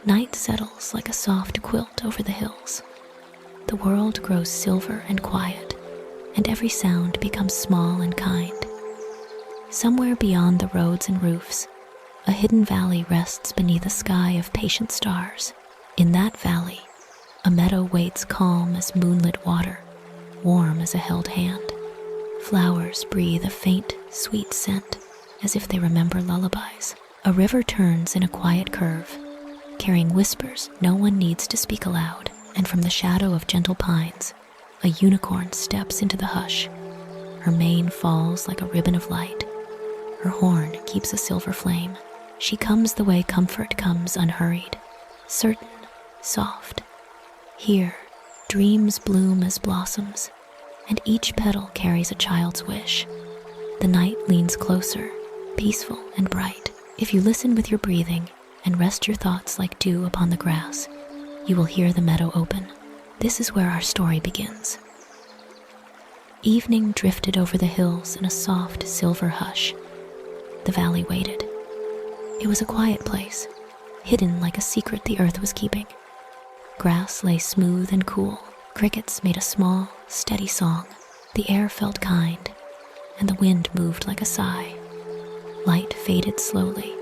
Night settles like a soft quilt over the hills. The world grows silver and quiet, and every sound becomes small and kind. Somewhere beyond the roads and roofs, a hidden valley rests beneath a sky of patient stars. In that valley, a meadow waits calm as moonlit water, warm as a held hand. Flowers breathe a faint, sweet scent, as if they remember lullabies. A river turns in a quiet curve, carrying whispers no one needs to speak aloud. And from the shadow of gentle pines, a unicorn steps into the hush. Her mane falls like a ribbon of light. Her horn keeps a silver flame. She comes the way comfort comes unhurried, certain, soft. Here, dreams bloom as blossoms, and each petal carries a child's wish. The night leans closer, peaceful and bright. If you listen with your breathing and rest your thoughts like dew upon the grass, you will hear the meadow open. This is where our story begins. Evening drifted over the hills in a soft silver hush. The valley waited. It was a quiet place, hidden like a secret the earth was keeping. Grass lay smooth and cool. Crickets made a small, steady song. The air felt kind, and the wind moved like a sigh. Light faded slowly,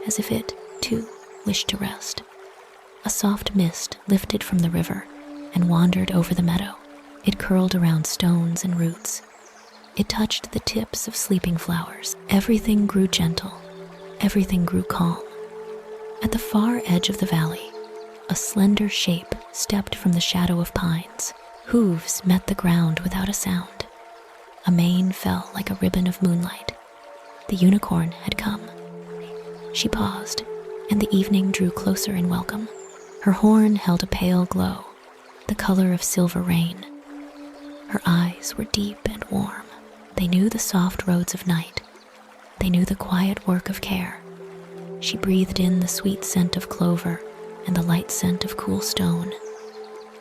as if it, too, wished to rest. A soft mist lifted from the river and wandered over the meadow. It curled around stones and roots. It touched the tips of sleeping flowers. Everything grew gentle. Everything grew calm. At the far edge of the valley, a slender shape stepped from the shadow of pines. Hooves met the ground without a sound. A mane fell like a ribbon of moonlight. The unicorn had come. She paused, and the evening drew closer in welcome. Her horn held a pale glow, the color of silver rain. Her eyes were deep and warm. They knew the soft roads of night. They knew the quiet work of care. She breathed in the sweet scent of clover and the light scent of cool stone.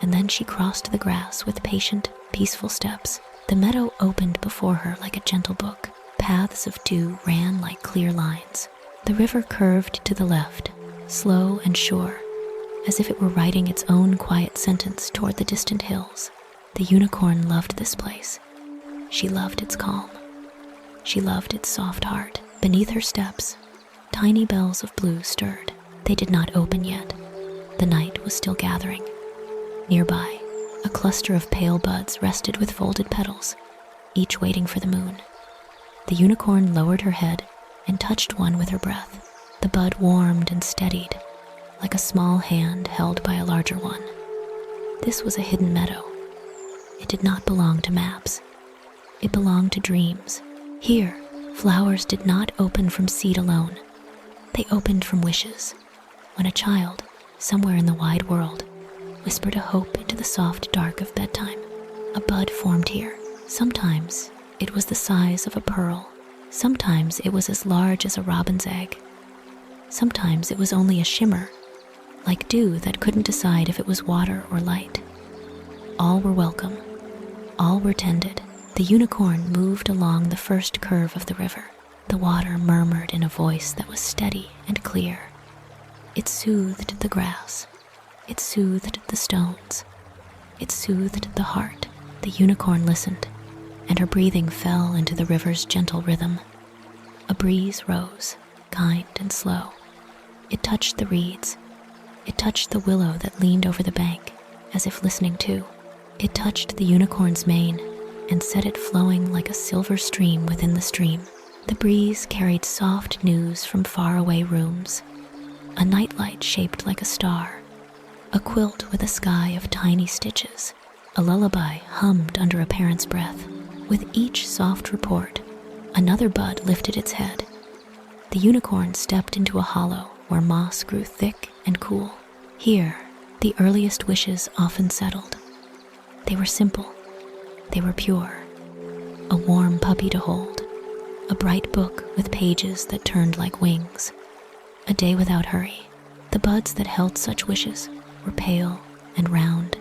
And then she crossed the grass with patient, peaceful steps. The meadow opened before her like a gentle book. Paths of dew ran like clear lines. The river curved to the left, slow and sure, as if it were writing its own quiet sentence toward the distant hills. The unicorn loved this place. She loved its calm. She loved its soft heart. Beneath her steps, tiny bells of blue stirred. They did not open yet. The night was still gathering. Nearby, a cluster of pale buds rested with folded petals, each waiting for the moon. The unicorn lowered her head and touched one with her breath. The bud warmed and steadied, like a small hand held by a larger one. This was a hidden meadow. It did not belong to maps. It belonged to dreams. Here, flowers did not open from seed alone. They opened from wishes. When a child, somewhere in the wide world, whispered a hope into the soft dark of bedtime, a bud formed here. Sometimes it was the size of a pearl. Sometimes it was as large as a robin's egg. Sometimes it was only a shimmer, like dew that couldn't decide if it was water or light. All were welcome. All were tended. The unicorn moved along the first curve of the river. The water murmured in a voice that was steady and clear. It soothed the grass. It soothed the stones. It soothed the heart. The unicorn listened, and her breathing fell into the river's gentle rhythm. A breeze rose, kind and slow. It touched the reeds. It touched the willow that leaned over the bank, as if listening too. It touched the unicorn's mane and set it flowing like a silver stream within the stream. The breeze carried soft news from faraway rooms. A nightlight shaped like a star. A quilt with a sky of tiny stitches. A lullaby hummed under a parent's breath. With each soft report, another bud lifted its head. The unicorn stepped into a hollow where moss grew thick and cool. Here, the earliest wishes often settled. They were simple. They were pure. A warm puppy to hold. A bright book with pages that turned like wings. A day without hurry. The buds that held such wishes were pale and round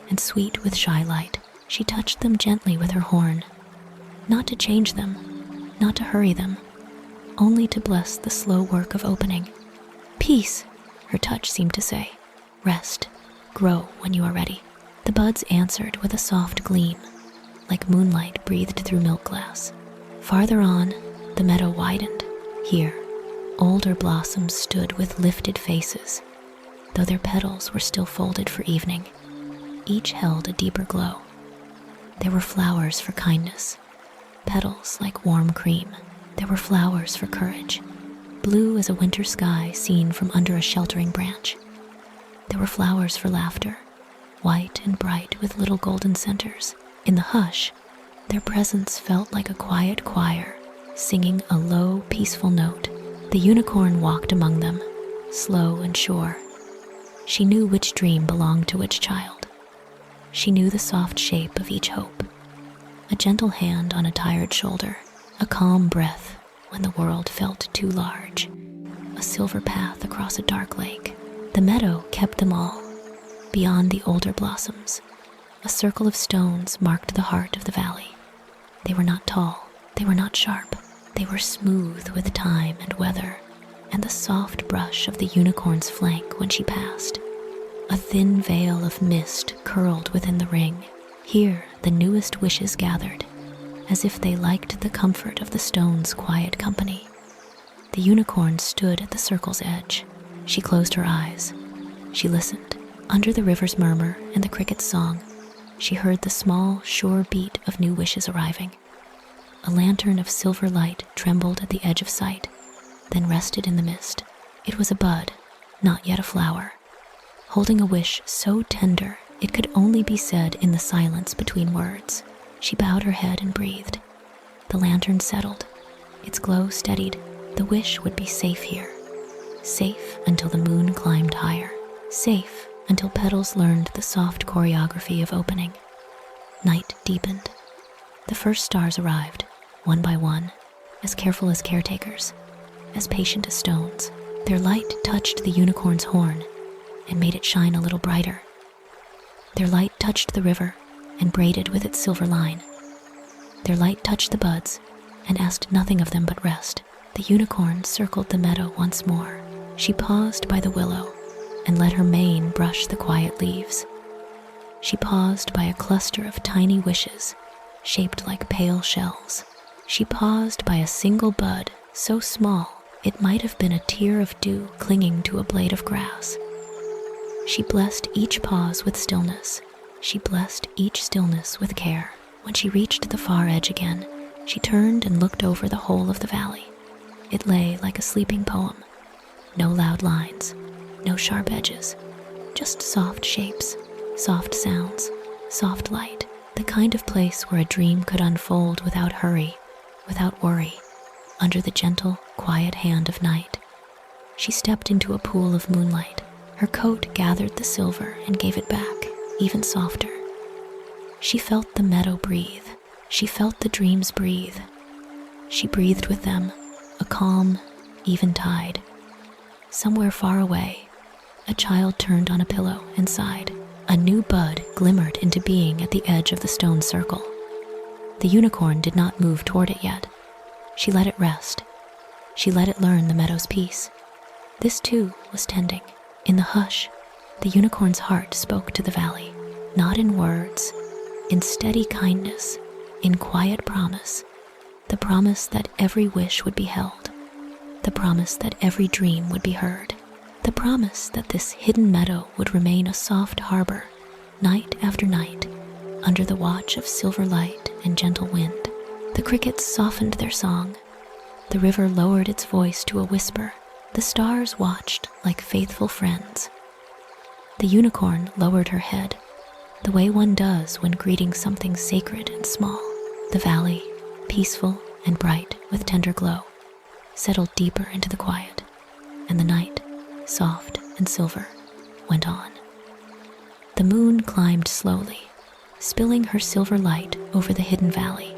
and sweet with shy light. She touched them gently with her horn, not to change them, not to hurry them, only to bless the slow work of opening. Peace, Her touch seemed to say, "Rest, grow when you are ready." The buds answered with a soft gleam, like moonlight breathed through milk glass. Farther on, the meadow widened. Here, older blossoms stood with lifted faces, though their petals were still folded for evening. Each held a deeper glow. There were flowers for kindness, petals like warm cream. There were flowers for courage, blue as a winter sky seen from under a sheltering branch. There were flowers for laughter, white and bright with little golden centers. In the hush, their presence felt like a quiet choir, singing a low, peaceful note. The unicorn walked among them, slow and sure. She knew which dream belonged to which child. She knew the soft shape of each hope. A gentle hand on a tired shoulder, a calm breath when the world felt too large, a silver path across a dark lake. The meadow kept them all. Beyond the older blossoms, a circle of stones marked the heart of the valley. They were not tall, they were not sharp. They were smooth with time and weather, and the soft brush of the unicorn's flank when she passed. A thin veil of mist curled within the ring. Here, the newest wishes gathered, as if they liked the comfort of the stone's quiet company. The unicorn stood at the circle's edge. She closed her eyes. She listened. Under the river's murmur and the cricket's song, she heard the small, sure beat of new wishes arriving. A lantern of silver light trembled at the edge of sight, then rested in the mist. It was a bud, not yet a flower, holding a wish so tender it could only be said in the silence between words. She bowed her head and breathed. The lantern settled. Its glow steadied. The wish would be safe here. Safe until the moon climbed higher. Safe until petals learned the soft choreography of opening. Night deepened. The first stars arrived, one by one, as careful as caretakers, as patient as stones. Their light touched the unicorn's horn and made it shine a little brighter. Their light touched the river and braided with its silver line. Their light touched the buds and asked nothing of them but rest. The unicorn circled the meadow once more. She paused by the willow and let her mane brush the quiet leaves. She paused by a cluster of tiny wishes, shaped like pale shells. She paused by a single bud, so small it might have been a tear of dew clinging to a blade of grass. She blessed each pause with stillness. She blessed each stillness with care. When she reached the far edge again, she turned and looked over the whole of the valley. It lay like a sleeping poem. No loud lines, no sharp edges, just soft shapes, soft sounds, soft light, the kind of place where a dream could unfold without hurry, without worry, under the gentle, quiet hand of night. She stepped into a pool of moonlight. Her coat gathered the silver and gave it back, even softer. She felt the meadow breathe. She felt the dreams breathe. She breathed with them, a calm, even tide. Somewhere far away, a child turned on a pillow and sighed. A new bud glimmered into being at the edge of the stone circle. The unicorn did not move toward it yet. She let it rest. She let it learn the meadow's peace. This too was tending. In the hush, the unicorn's heart spoke to the valley, not in words, in steady kindness, in quiet promise, the promise that every wish would be held, the promise that every dream would be heard, the promise that this hidden meadow would remain a soft harbor, night after night, under the watch of silver light and gentle wind. The crickets softened their song. The river lowered its voice to a whisper. The stars watched like faithful friends. The unicorn lowered her head, the way one does when greeting something sacred and small. The valley, peaceful and bright with tender glow, settled deeper into the quiet, and the night, soft and silver, went on. The moon climbed slowly, spilling her silver light over the hidden valley.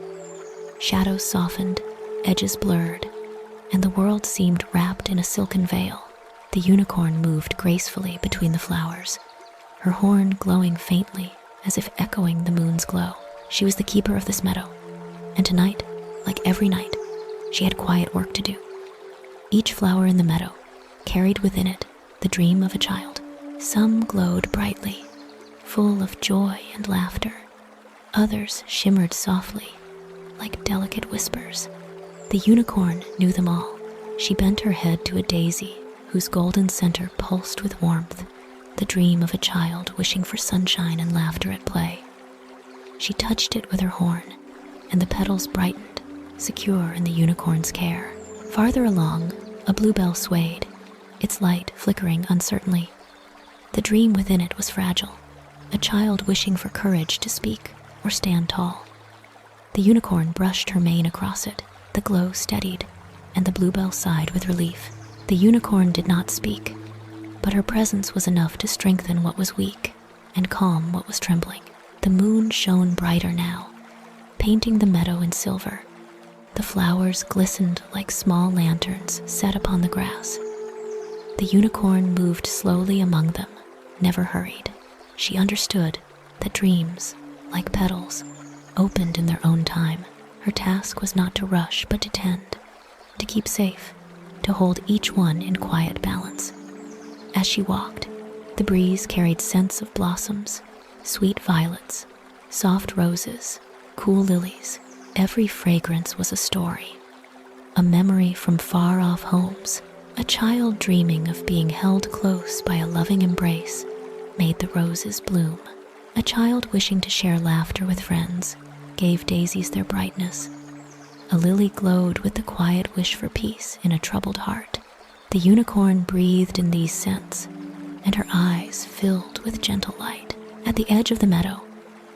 Shadows softened, edges blurred, and the world seemed wrapped in a silken veil. The unicorn moved gracefully between the flowers, her horn glowing faintly as if echoing the moon's glow. She was the keeper of this meadow, and tonight, like every night, she had quiet work to do. Each flower in the meadow carried within it the dream of a child. Some glowed brightly, full of joy and laughter. Others shimmered softly, like delicate whispers. The unicorn knew them all. She bent her head to a daisy whose golden center pulsed with warmth, the dream of a child wishing for sunshine and laughter at play. She touched it with her horn, and the petals brightened, secure in the unicorn's care. Farther along, a bluebell swayed, its light flickering uncertainly. The dream within it was fragile, a child wishing for courage to speak or stand tall. The unicorn brushed her mane across it. The glow steadied, and the bluebell sighed with relief. The unicorn did not speak, but her presence was enough to strengthen what was weak and calm what was trembling. The moon shone brighter now, painting the meadow in silver. The flowers glistened like small lanterns set upon the grass. The unicorn moved slowly among them, never hurried. She understood that dreams, like petals, opened in their own time. Her task was not to rush, but to tend, to keep safe, to hold each one in quiet balance. As she walked, the breeze carried scents of blossoms, sweet violets, soft roses, cool lilies. Every fragrance was a story, a memory from far-off homes. A child dreaming of being held close by a loving embrace made the roses bloom. A child wishing to share laughter with friends gave daisies their brightness. A lily glowed with the quiet wish for peace in a troubled heart. The unicorn breathed in these scents, and her eyes filled with gentle light. At the edge of the meadow,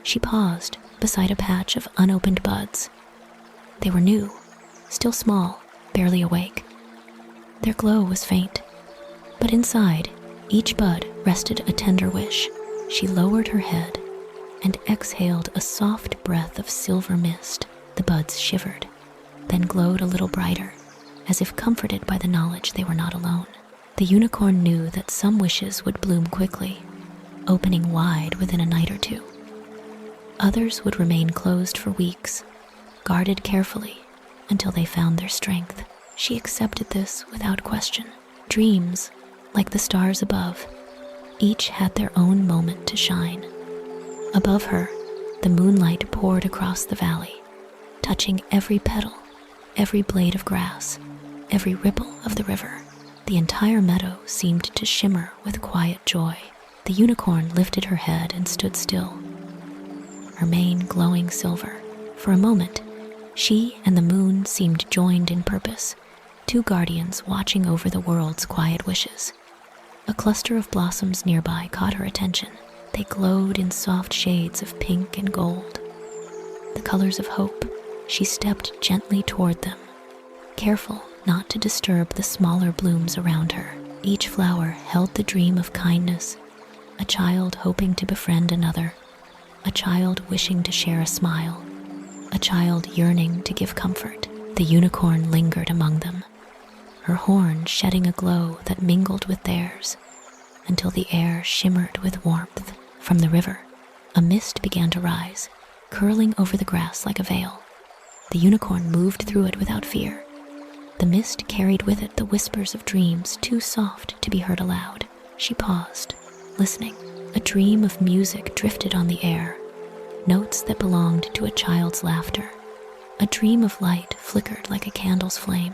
she paused beside a patch of unopened buds. They were new, still small, barely awake. Their glow was faint, but inside, each bud rested a tender wish. She lowered her head and exhaled a soft breath of silver mist. The buds shivered, then glowed a little brighter, as if comforted by the knowledge they were not alone. The unicorn knew that some wishes would bloom quickly, opening wide within a night or two. Others would remain closed for weeks, guarded carefully until they found their strength. She accepted this without question. Dreams, like the stars above, each had their own moment to shine. Above her, the moonlight poured across the valley, touching every petal, every blade of grass, every ripple of the river. The entire meadow seemed to shimmer with quiet joy. The unicorn lifted her head and stood still, her mane glowing silver. For a moment, she and the moon seemed joined in purpose, two guardians watching over the world's quiet wishes. A cluster of blossoms nearby caught her attention. They glowed in soft shades of pink and gold, the colors of hope. She stepped gently toward them, careful not to disturb the smaller blooms around her. Each flower held the dream of kindness, a child hoping to befriend another, a child wishing to share a smile, a child yearning to give comfort. The unicorn lingered among them, her horn shedding a glow that mingled with theirs until the air shimmered with warmth. From the river, a mist began to rise, curling over the grass like a veil. The unicorn moved through it without fear. The mist carried with it the whispers of dreams too soft to be heard aloud. She paused, listening. A dream of music drifted on the air, notes that belonged to a child's laughter. A dream of light flickered like a candle's flame,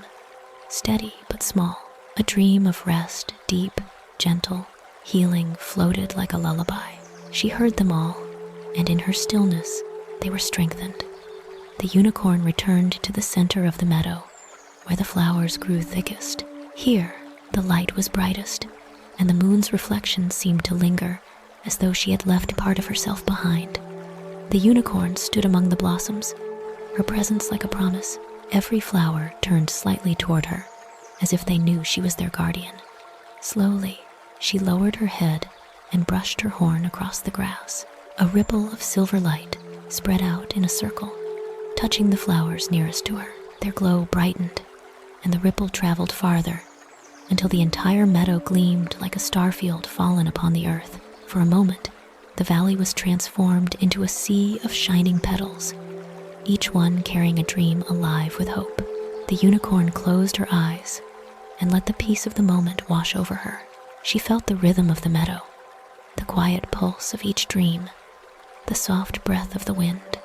steady but small. A dream of rest, deep, gentle, healing, floated like a lullaby. She heard them all, and in her stillness, they were strengthened. The unicorn returned to the center of the meadow, where the flowers grew thickest. Here, the light was brightest, and the moon's reflection seemed to linger, as though she had left part of herself behind. The unicorn stood among the blossoms, her presence like a promise. Every flower turned slightly toward her, as if they knew she was their guardian. Slowly, she lowered her head and brushed her horn across the grass. A ripple of silver light spread out in a circle, touching the flowers nearest to her. Their glow brightened, and the ripple traveled farther, until the entire meadow gleamed like a starfield fallen upon the earth. For a moment, the valley was transformed into a sea of shining petals, each one carrying a dream alive with hope. The unicorn closed her eyes and let the peace of the moment wash over her. She felt the rhythm of the meadow, the quiet pulse of each dream, the soft breath of the wind,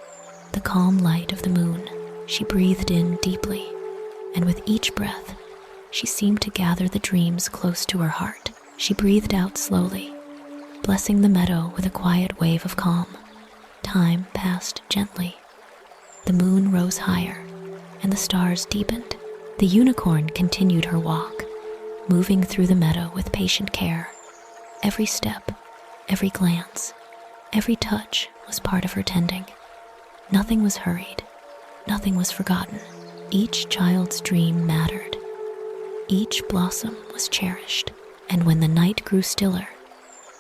the calm light of the moon. She breathed in deeply, and with each breath, she seemed to gather the dreams close to her heart. She breathed out slowly, blessing the meadow with a quiet wave of calm. Time passed gently. The moon rose higher, and the stars deepened. The unicorn continued her walk, moving through the meadow with patient care. Every step, every glance, every touch was part of her tending. Nothing was hurried, nothing was forgotten. Each child's dream mattered. Each blossom was cherished, and when the night grew stiller,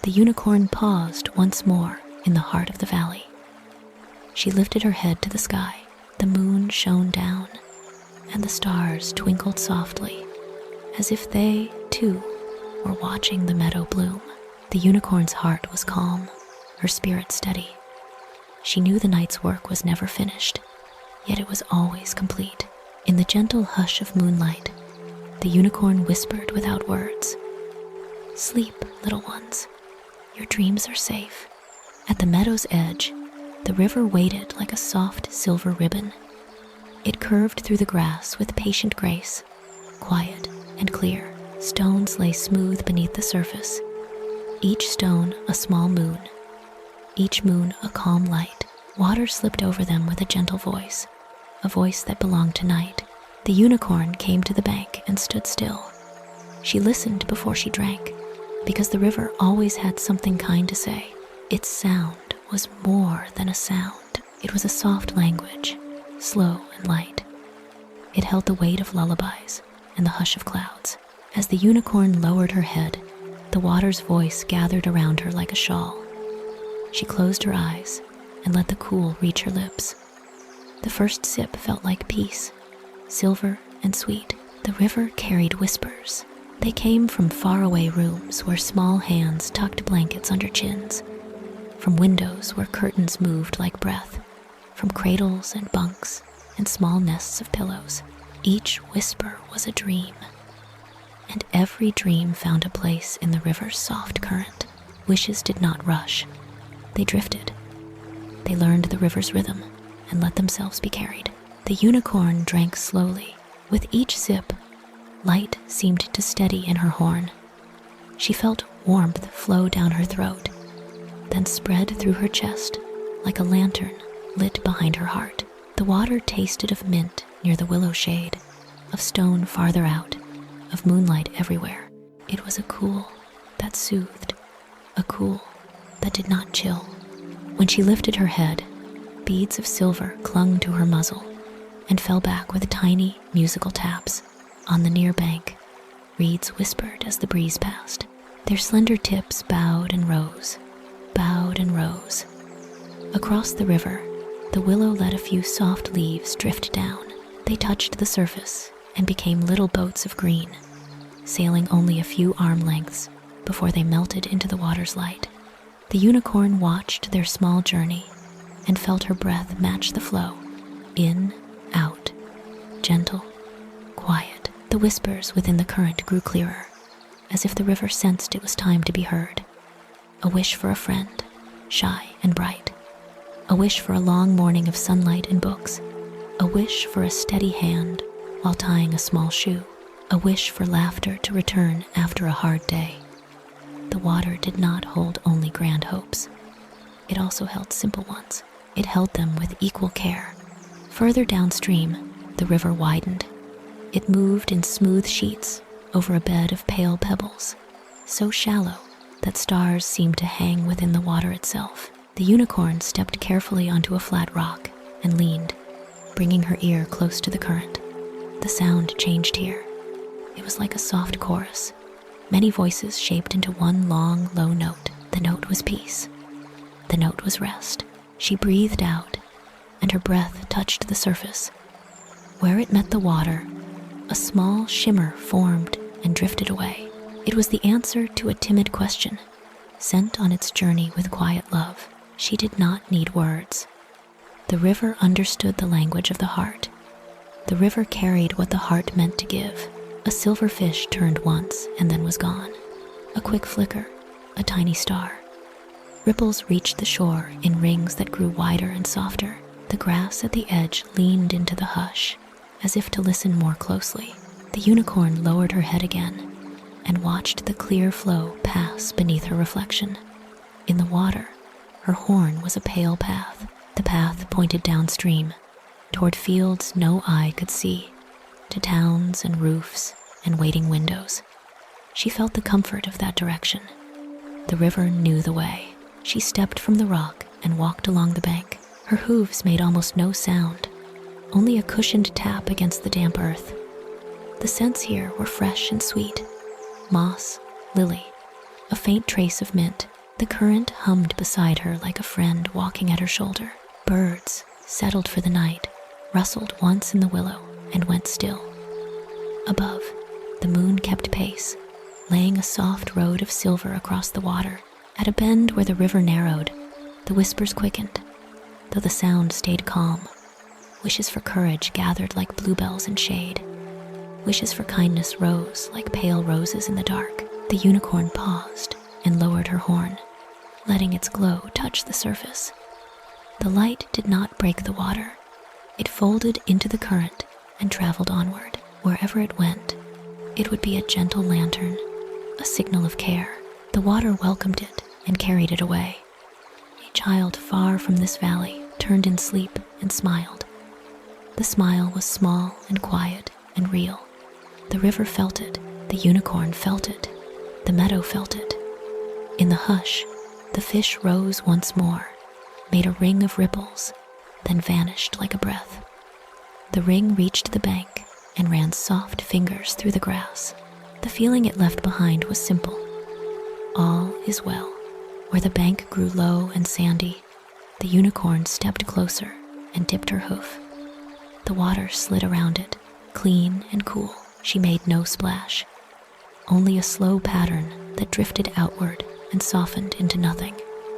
the unicorn paused once more in the heart of the valley. She lifted her head to the sky. The moon shone down, and the stars twinkled softly, as if they, too, were watching the meadow bloom. The unicorn's heart was calm, her spirit steady. She knew the night's work was never finished, yet it was always complete. In the gentle hush of moonlight, the unicorn whispered without words, "Sleep, little ones. Your dreams are safe." At the meadow's edge, the river waited like a soft silver ribbon. It curved through the grass with patient grace, quiet and clear. Stones lay smooth beneath the surface, each stone a small moon, each moon a calm light. Water slipped over them with a gentle voice, a voice that belonged to night. The unicorn came to the bank and stood still. She listened before she drank, because the river always had something kind to say. Its sound was more than a sound. It was a soft language, slow and light. It held the weight of lullabies and the hush of clouds. As the unicorn lowered her head, the water's voice gathered around her like a shawl. She closed her eyes and let the cool reach her lips. The first sip felt like peace, silver and sweet. The river carried whispers. They came from faraway rooms where small hands tucked blankets under chins, from windows where curtains moved like breath, from cradles and bunks and small nests of pillows. Each whisper was a dream, and every dream found a place in the river's soft current. Wishes did not rush. They drifted. They learned the river's rhythm and let themselves be carried. The unicorn drank slowly. With each sip, light seemed to steady in her horn. She felt warmth flow down her throat, then spread through her chest like a lantern lit behind her heart. The water tasted of mint near the willow shade, of stone farther out, of moonlight everywhere. It was a cool that soothed, a cool that did not chill. When she lifted her head, beads of silver clung to her muzzle and fell back with tiny musical taps. On the near bank, reeds whispered as the breeze passed. Their slender tips bowed and rose, bowed and rose. Across the river, the willow let a few soft leaves drift down. They touched the surface and became little boats of green, sailing only a few arm lengths before they melted into the water's light. The unicorn watched their small journey and felt her breath match the flow. In, out, gentle, quiet. The whispers within the current grew clearer, as if the river sensed it was time to be heard. A wish for a friend, shy and bright. A wish for a long morning of sunlight and books. A wish for a steady hand while tying a small shoe. A wish for laughter to return after a hard day. The water did not hold only grand hopes. It also held simple ones. It held them with equal care. Further downstream, the river widened. It moved in smooth sheets over a bed of pale pebbles, so shallow that stars seemed to hang within the water itself. The unicorn stepped carefully onto a flat rock and leaned, bringing her ear close to the current. The sound changed here. It was like a soft chorus, many voices shaped into one long, low note. The note was peace. The note was rest. She breathed out, and her breath touched the surface. Where it met the water, a small shimmer formed and drifted away. It was the answer to a timid question, sent on its journey with quiet love. She did not need words. The river understood the language of the heart. The river carried what the heart meant to give. A silver fish turned once and then was gone. A quick flicker, a tiny star. Ripples reached the shore in rings that grew wider and softer. The grass at the edge leaned into the hush, as if to listen more closely. The unicorn lowered her head again and watched the clear flow pass beneath her reflection. In the water, her horn was a pale path. The path pointed downstream, toward fields no eye could see, to towns and roofs and waiting windows. She felt the comfort of that direction. The river knew the way. She stepped from the rock and walked along the bank. Her hooves made almost no sound, only a cushioned tap against the damp earth. The scents here were fresh and sweet. Moss, lily, a faint trace of mint. The current hummed beside her like a friend walking at her shoulder. Birds, settled for the night, rustled once in the willow and went still. Above, the moon kept pace, laying a soft road of silver across the water. At a bend where the river narrowed, the whispers quickened, though the sound stayed calm. Wishes for courage gathered like bluebells in shade. Wishes for kindness rose like pale roses in the dark. The unicorn paused and lowered her horn, letting its glow touch the surface. The light did not break the water. It folded into the current and traveled onward. Wherever it went, it would be a gentle lantern, a signal of care. The water welcomed it and carried it away. A child far from this valley turned in sleep and smiled. The smile was small and quiet and real. The river felt it, the unicorn felt it, the meadow felt it. In the hush, the fish rose once more, made a ring of ripples, then vanished like a breath. The ring reached the bank and ran soft fingers through the grass. The feeling it left behind was simple. All is well. Where the bank grew low and sandy, the unicorn stepped closer and dipped her hoof. The water slid around it, clean and cool. She made no splash, only a slow pattern that drifted outward and softened into nothing.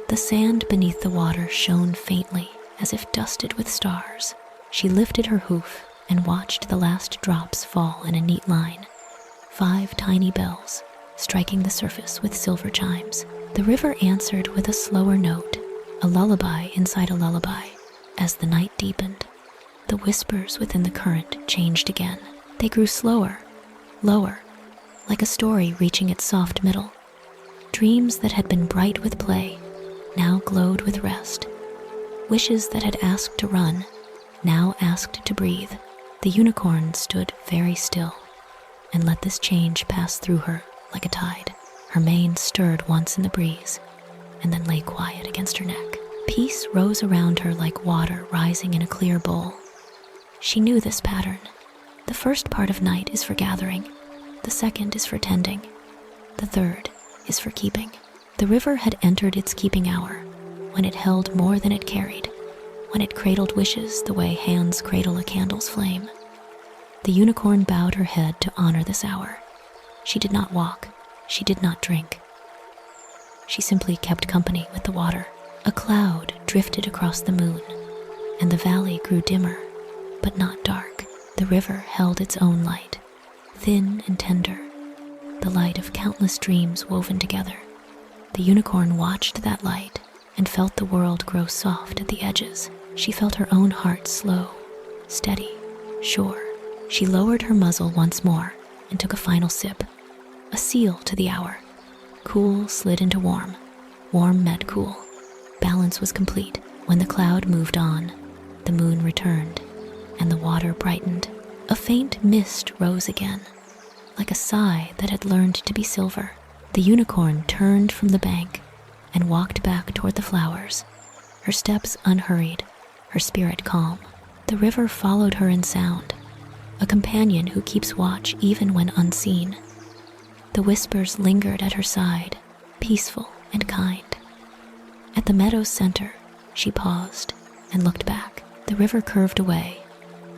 The sand beneath the water shone faintly, as if dusted with stars. She lifted her hoof and watched the last drops fall in a neat line. 5 tiny bells, striking the surface with silver chimes. The river answered with a slower note, a lullaby inside a lullaby. As the night deepened, the whispers within the current changed again. They grew slower, lower, like a story reaching its soft middle. Dreams that had been bright with play now glowed with rest. Wishes that had asked to run now asked to breathe. The unicorn stood very still and let this change pass through her like a tide. Her mane stirred once in the breeze and then lay quiet against her neck. Peace rose around her like water rising in a clear bowl. She knew this pattern. The first part of night is for gathering, the second is for tending, the third is for keeping. The river had entered its keeping hour, when it held more than it carried, when it cradled wishes the way hands cradle a candle's flame. The unicorn bowed her head to honor this hour. She did not walk, she did not drink. She simply kept company with the water. A cloud drifted across the moon, and the valley grew dimmer, but not dark. The river held its own light, thin and tender, the light of countless dreams woven together. The unicorn watched that light and felt the world grow soft at the edges. She felt her own heart slow, steady, sure. She lowered her muzzle once more and took a final sip, a seal to the hour. Cool slid into warm, warm met cool. Balance was complete. When the cloud moved on, the moon returned, and the water brightened. A faint mist rose again, like a sigh that had learned to be silver. The unicorn turned from the bank and walked back toward the flowers, her steps unhurried, her spirit calm. The river followed her in sound, a companion who keeps watch even when unseen. The whispers lingered at her side, peaceful and kind. At the meadow's center, she paused and looked back. The river curved away,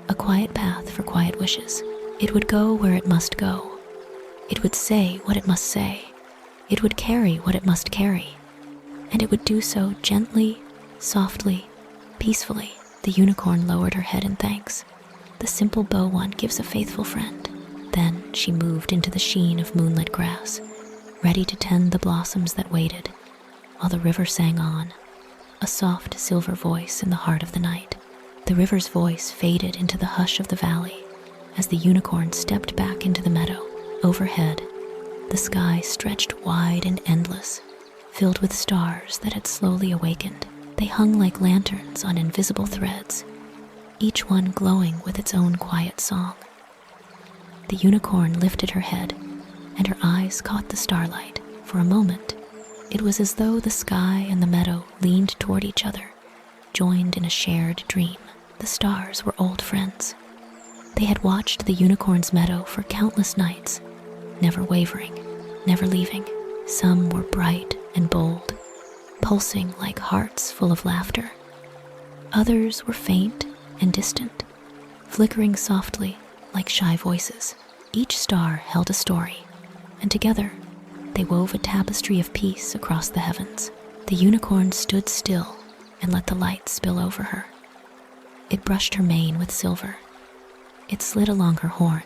a quiet path for quiet wishes. It would go where it must go. It would say what it must say. It would carry what it must carry. And it would do so gently, softly, peacefully. The unicorn lowered her head in thanks. The simple bow one gives a faithful friend. Then she moved into the sheen of moonlit grass, ready to tend the blossoms that waited, while the river sang on, a soft silver voice in the heart of the night. The river's voice faded into the hush of the valley as the unicorn stepped back into the meadow. Overhead, the sky stretched wide and endless, filled with stars that had slowly awakened. They hung like lanterns on invisible threads, each one glowing with its own quiet song. The unicorn lifted her head, and her eyes caught the starlight. For a moment, it was as though the sky and the meadow leaned toward each other, joined in a shared dream. The stars were old friends. They had watched the unicorn's meadow for countless nights, never wavering, never leaving. Some were bright and bold, pulsing like hearts full of laughter. Others were faint and distant, flickering softly like shy voices. Each star held a story, and together they wove a tapestry of peace across the heavens. The unicorn stood still and let the light spill over her. It brushed her mane with silver. It slid along her horn,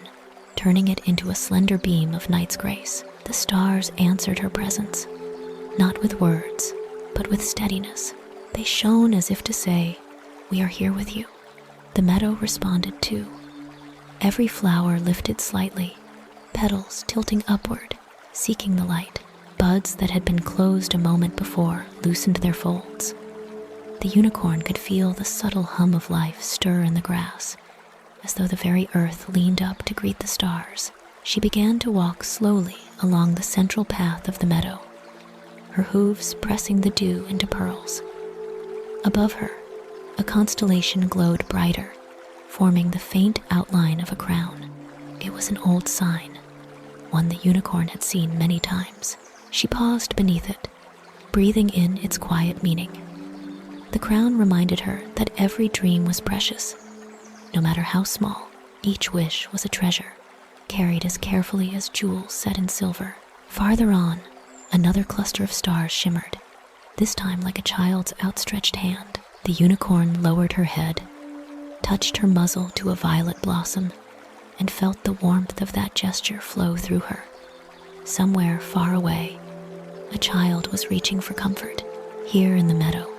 turning it into a slender beam of night's grace. The stars answered her presence, not with words, but with steadiness. They shone as if to say, "We are here with you." The meadow responded too. Every flower lifted slightly, petals tilting upward, seeking the light. Buds that had been closed a moment before loosened their folds. The unicorn could feel the subtle hum of life stir in the grass, as though the very earth leaned up to greet the stars. She began to walk slowly along the central path of the meadow, her hooves pressing the dew into pearls. Above her, a constellation glowed brighter, forming the faint outline of a crown. It was an old sign, one the unicorn had seen many times. She paused beneath it, breathing in its quiet meaning. The crown reminded her that every dream was precious. No matter how small, each wish was a treasure, carried as carefully as jewels set in silver. Farther on, another cluster of stars shimmered, this time like a child's outstretched hand. The unicorn lowered her head, touched her muzzle to a violet blossom, and felt the warmth of that gesture flow through her. Somewhere far away, a child was reaching for comfort. Here in the meadow,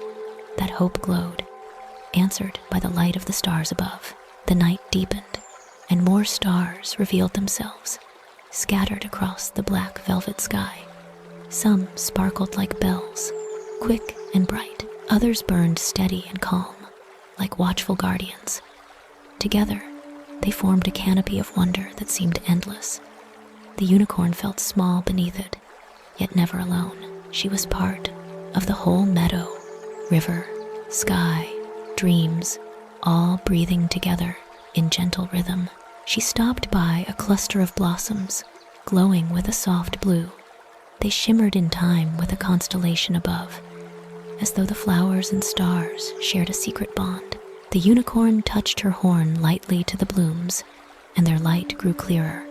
that hope glowed, answered by the light of the stars above. The night deepened, and more stars revealed themselves, scattered across the black velvet sky. Some sparkled like bells, quick and bright. Others burned steady and calm, like watchful guardians. Together, they formed a canopy of wonder that seemed endless. The unicorn felt small beneath it, yet never alone. She was part of the whole meadow, river, sky, dreams, all breathing together in gentle rhythm. She stopped by a cluster of blossoms, glowing with a soft blue. They shimmered in time with a constellation above, as though the flowers and stars shared a secret bond. The unicorn touched her horn lightly to the blooms, and their light grew clearer.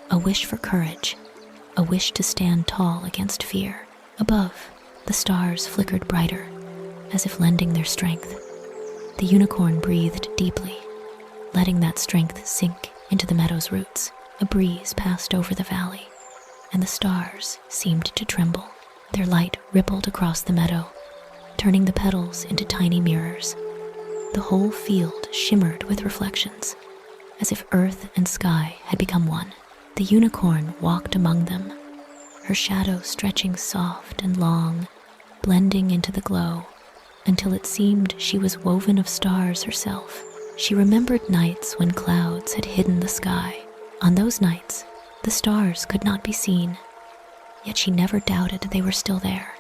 A wish for courage, a wish to stand tall against fear. Above, the stars flickered brighter, as if lending their strength. The unicorn breathed deeply, letting that strength sink into the meadow's roots. A breeze passed over the valley, and the stars seemed to tremble. Their light rippled across the meadow, turning the petals into tiny mirrors. The whole field shimmered with reflections, as if earth and sky had become one. The unicorn walked among them, her shadow stretching soft and long, blending into the glow, until it seemed she was woven of stars herself. She remembered nights when clouds had hidden the sky. On those nights, the stars could not be seen, yet she never doubted they were still there.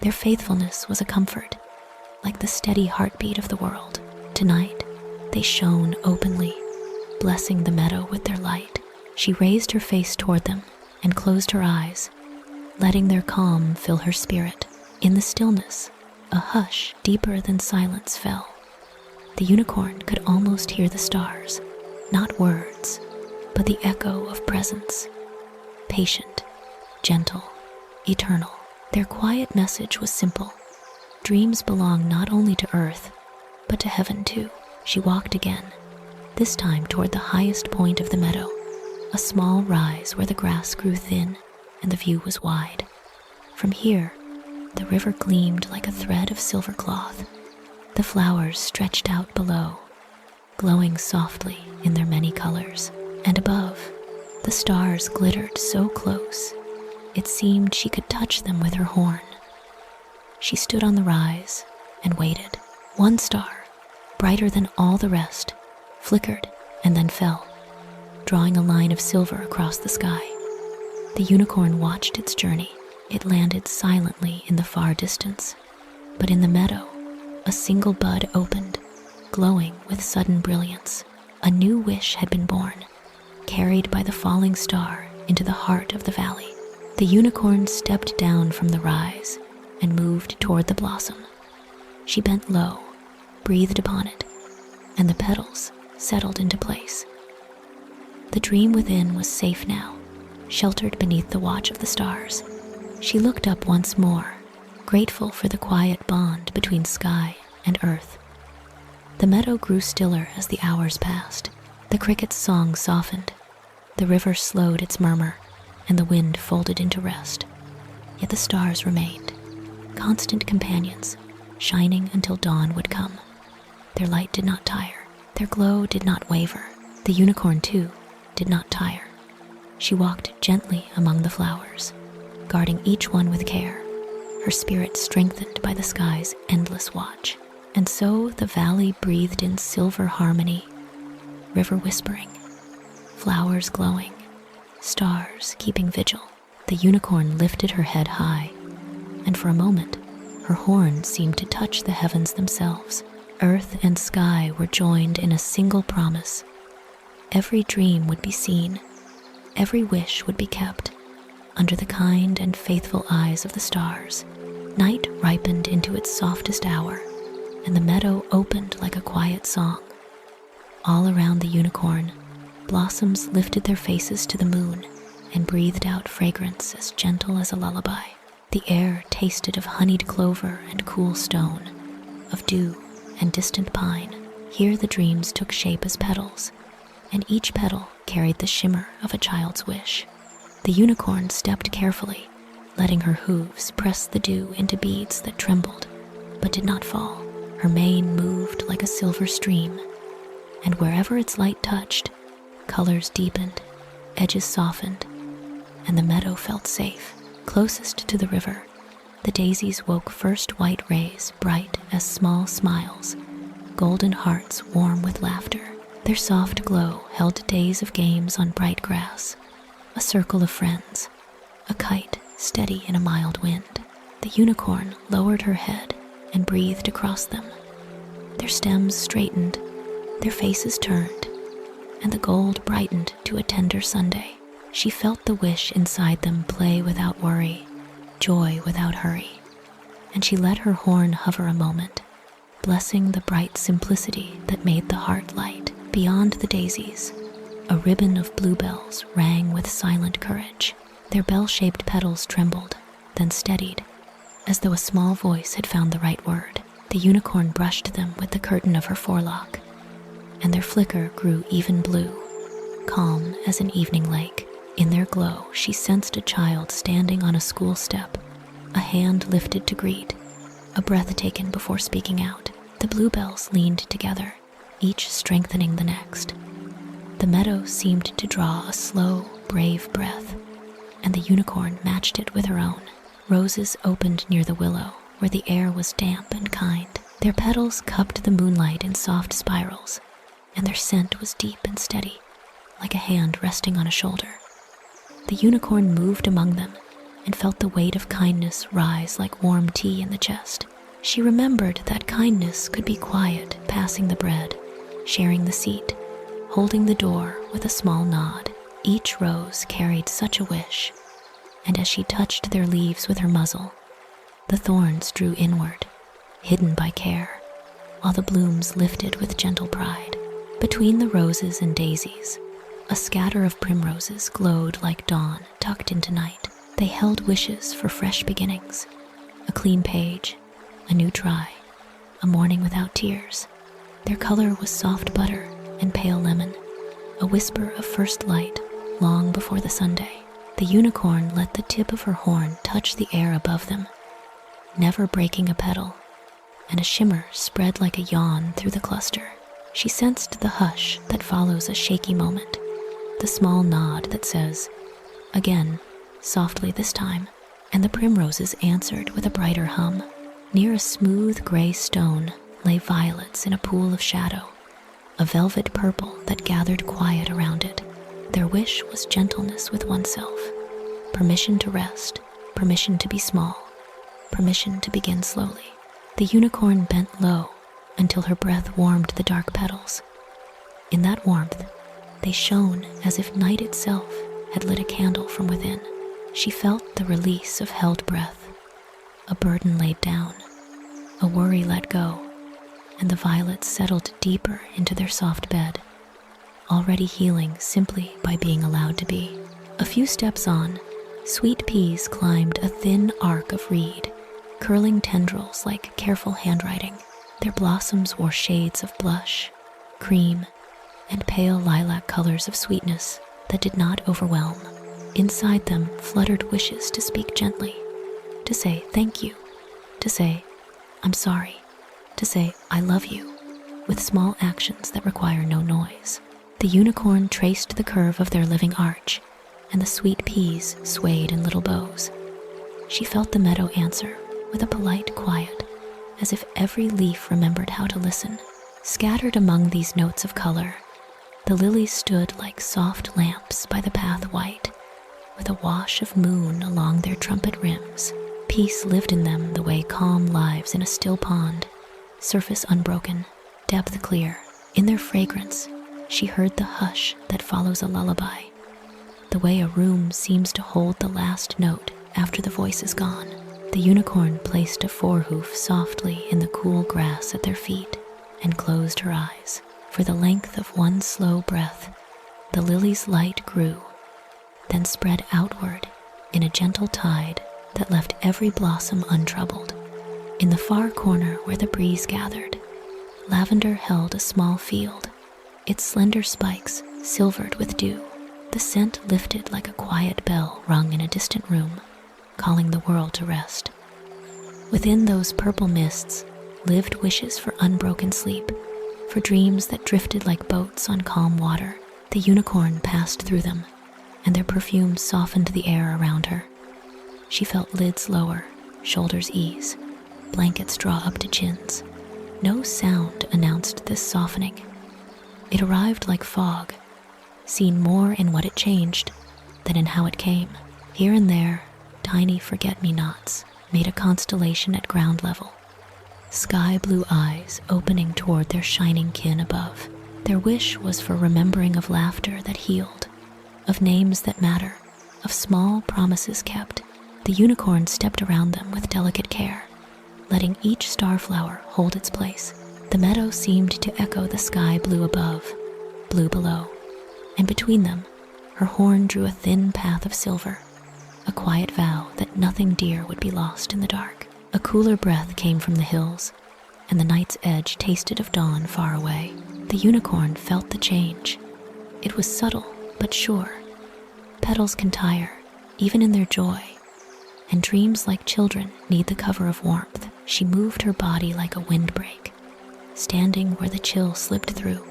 Their faithfulness was a comfort, like the steady heartbeat of the world. Tonight, they shone openly, blessing the meadow with their light. She raised her face toward them and closed her eyes, letting their calm fill her spirit. In the stillness, a hush deeper than silence fell. The unicorn could almost hear the stars, not words, but the echo of presence. Patient, gentle, eternal. Their quiet message was simple. Dreams belong not only to earth, but to heaven too. She walked again, this time toward the highest point of the meadow, a small rise where the grass grew thin, and the view was wide. From here, the river gleamed like a thread of silver cloth. The flowers stretched out below, glowing softly in their many colors. And above, the stars glittered so close, it seemed she could touch them with her horn. She stood on the rise and waited. One star, brighter than all the rest, flickered and then fell, drawing a line of silver across the sky. The unicorn watched its journey. It landed silently in the far distance, but in the meadow, a single bud opened, glowing with sudden brilliance. A new wish had been born, carried by the falling star into the heart of the valley. The unicorn stepped down from the rise and moved toward the blossom. She bent low, breathed upon it, and the petals settled into place. The dream within was safe now, sheltered beneath the watch of the stars. She looked up once more, grateful for the quiet bond between sky and earth. The meadow grew stiller as the hours passed. The cricket's song softened, the river slowed its murmur, and the wind folded into rest. Yet the stars remained, constant companions, shining until dawn would come. Their light did not tire, their glow did not waver. The unicorn, too, did not tire. She walked gently among the flowers, guarding each one with care, her spirit strengthened by the sky's endless watch. And so the valley breathed in silver harmony, river whispering, flowers glowing, stars keeping vigil. The unicorn lifted her head high, and for a moment, her horn seemed to touch the heavens themselves. Earth and sky were joined in a single promise. Every dream would be seen, every wish would be kept, under the kind and faithful eyes of the stars. Night ripened into its softest hour, and the meadow opened like a quiet song. All around the unicorn, blossoms lifted their faces to the moon and breathed out fragrance as gentle as a lullaby. The air tasted of honeyed clover and cool stone, of dew and distant pine. Here the dreams took shape as petals, and each petal carried the shimmer of a child's wish. The unicorn stepped carefully, letting her hooves press the dew into beads that trembled, but did not fall. Her mane moved like a silver stream, and wherever its light touched, colors deepened, edges softened, and the meadow felt safe. Closest to the river, the daisies woke first white rays bright as small smiles, golden hearts warm with laughter. Their soft glow held days of games on bright grass, a circle of friends, a kite steady in a mild wind. The unicorn lowered her head and breathed across them. Their stems straightened, their faces turned, and the gold brightened to a tender Sunday. She felt the wish inside them play without worry, joy without hurry, and she let her horn hover a moment, blessing the bright simplicity that made the heart light. Beyond the daisies, a ribbon of bluebells rang with silent courage. Their bell-shaped petals trembled, then steadied, as though a small voice had found the right word. The unicorn brushed them with the curtain of her forelock, and their flicker grew even blue, calm as an evening lake. In their glow, she sensed a child standing on a school step, a hand lifted to greet, a breath taken before speaking out. The bluebells leaned together, each strengthening the next. The meadow seemed to draw a slow, brave breath, and the unicorn matched it with her own. Roses opened near the willow, where the air was damp and kind. Their petals cupped the moonlight in soft spirals, and their scent was deep and steady, like a hand resting on a shoulder. The unicorn moved among them and felt the weight of kindness rise like warm tea in the chest. She remembered that kindness could be quiet, passing the bread, sharing the seat, holding the door with a small nod. Each rose carried such a wish, and as she touched their leaves with her muzzle, the thorns drew inward, hidden by care, while the blooms lifted with gentle pride. Between the roses and daisies, a scatter of primroses glowed like dawn tucked into night. They held wishes for fresh beginnings, a clean page, a new try, a morning without tears. Their color was soft butter and pale lemon, a whisper of first light long before the Sunday. The unicorn let the tip of her horn touch the air above them, never breaking a petal, and a shimmer spread like a yawn through the cluster. She sensed the hush that follows a shaky moment, the small nod that says, "Again," softly this time, and the primroses answered with a brighter hum. Near a smooth gray stone lay violets in a pool of shadow, a velvet purple that gathered quiet around it. Their wish was gentleness with oneself, permission to rest, permission to be small, permission to begin slowly. The unicorn bent low until her breath warmed the dark petals. In that warmth, they shone as if night itself had lit a candle from within. She felt the release of held breath, a burden laid down, a worry let go, and the violets settled deeper into their soft bed, already healing simply by being allowed to be. A few steps on, sweet peas climbed a thin arc of reed, curling tendrils like careful handwriting. Their blossoms wore shades of blush, cream, and pale lilac colors of sweetness that did not overwhelm. Inside them fluttered wishes to speak gently, to say thank you, to say I'm sorry, to say I love you, with small actions that require no noise. The unicorn traced the curve of their living arch, and the sweet peas swayed in little bows. She felt the meadow answer with a polite quiet, as if every leaf remembered how to listen. Scattered among these notes of color, the lilies stood like soft lamps by the path white, with a wash of moon along their trumpet rims. Peace lived in them the way calm lives in a still pond, surface unbroken, depth clear. In their fragrance, she heard the hush that follows a lullaby, the way a room seems to hold the last note after the voice is gone. The unicorn placed a forehoof softly in the cool grass at their feet and closed her eyes. For the length of one slow breath, the lily's light grew, then spread outward in a gentle tide that left every blossom untroubled. In the far corner where the breeze gathered, lavender held a small field, its slender spikes silvered with dew. The scent lifted like a quiet bell rung in a distant room, calling the world to rest. Within those purple mists lived wishes for unbroken sleep, for dreams that drifted like boats on calm water. The unicorn passed through them, and their perfume softened the air around her. She felt lids lower, shoulders ease, blankets draw up to chins. No sound announced this softening. It arrived like fog, seen more in what it changed than in how it came. Here and there, tiny forget-me-nots made a constellation at ground level, sky blue eyes opening toward their shining kin above. Their wish was for remembering of laughter that healed, of names that matter, of small promises kept. The unicorn stepped around them with delicate care, letting each starflower hold its place. The meadow seemed to echo the sky blue above, blue below, and between them, her horn drew a thin path of silver, a quiet vow that nothing dear would be lost in the dark. A cooler breath came from the hills, and the night's edge tasted of dawn far away. The unicorn felt the change. It was subtle, but sure. Petals can tire, even in their joy, and dreams like children need the cover of warmth. She moved her body like a windbreak, standing where the chill slipped through,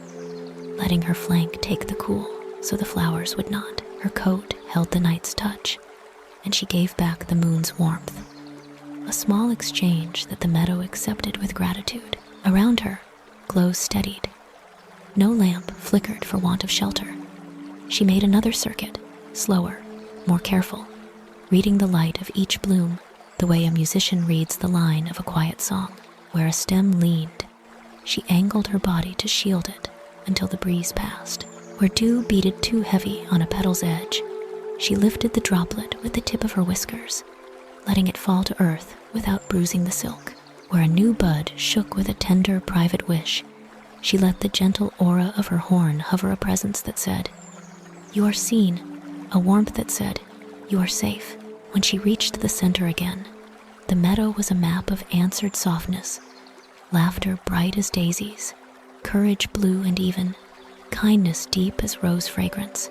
letting her flank take the cool so the flowers would not. Her coat held the night's touch, and she gave back the moon's warmth, a small exchange that the meadow accepted with gratitude. Around her, glows steadied. No lamp flickered for want of shelter. She made another circuit, slower, more careful, reading the light of each bloom the way a musician reads the line of a quiet song. Where a stem leaned, she angled her body to shield it until the breeze passed. Where dew beaded too heavy on a petal's edge, she lifted the droplet with the tip of her whiskers, letting it fall to earth without bruising the silk. Where a new bud shook with a tender private wish, she let the gentle aura of her horn hover a presence that said, "You are seen," a warmth that said, "You are safe." When she reached the center again, the meadow was a map of answered softness, laughter bright as daisies, courage blue and even, kindness deep as rose fragrance.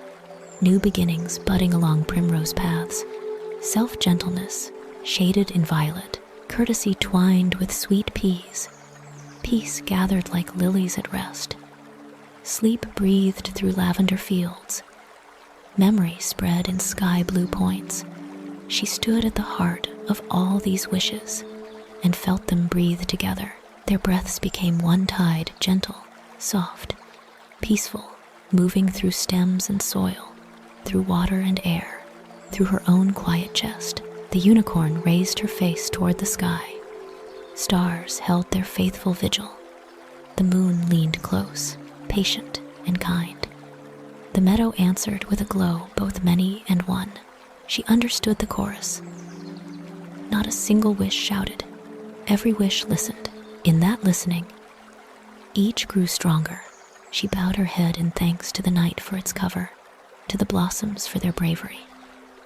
new beginnings budding along primrose paths, self-gentleness shaded in violet, courtesy twined with sweet peas, peace gathered like lilies at rest, sleep breathed through lavender fields, memory spread in sky-blue points. She stood at the heart of all these wishes and felt them breathe together. Their breaths became one tide, gentle, soft, peaceful, moving through stems and soil, through water and air, through her own quiet chest. The unicorn raised her face toward the sky. Stars held their faithful vigil. The moon leaned close, patient and kind. The meadow answered with a glow, both many and one. She understood the chorus. Not a single wish shouted. Every wish listened. In that listening, each grew stronger. She bowed her head in thanks to the night for its cover, to the blossoms for their bravery,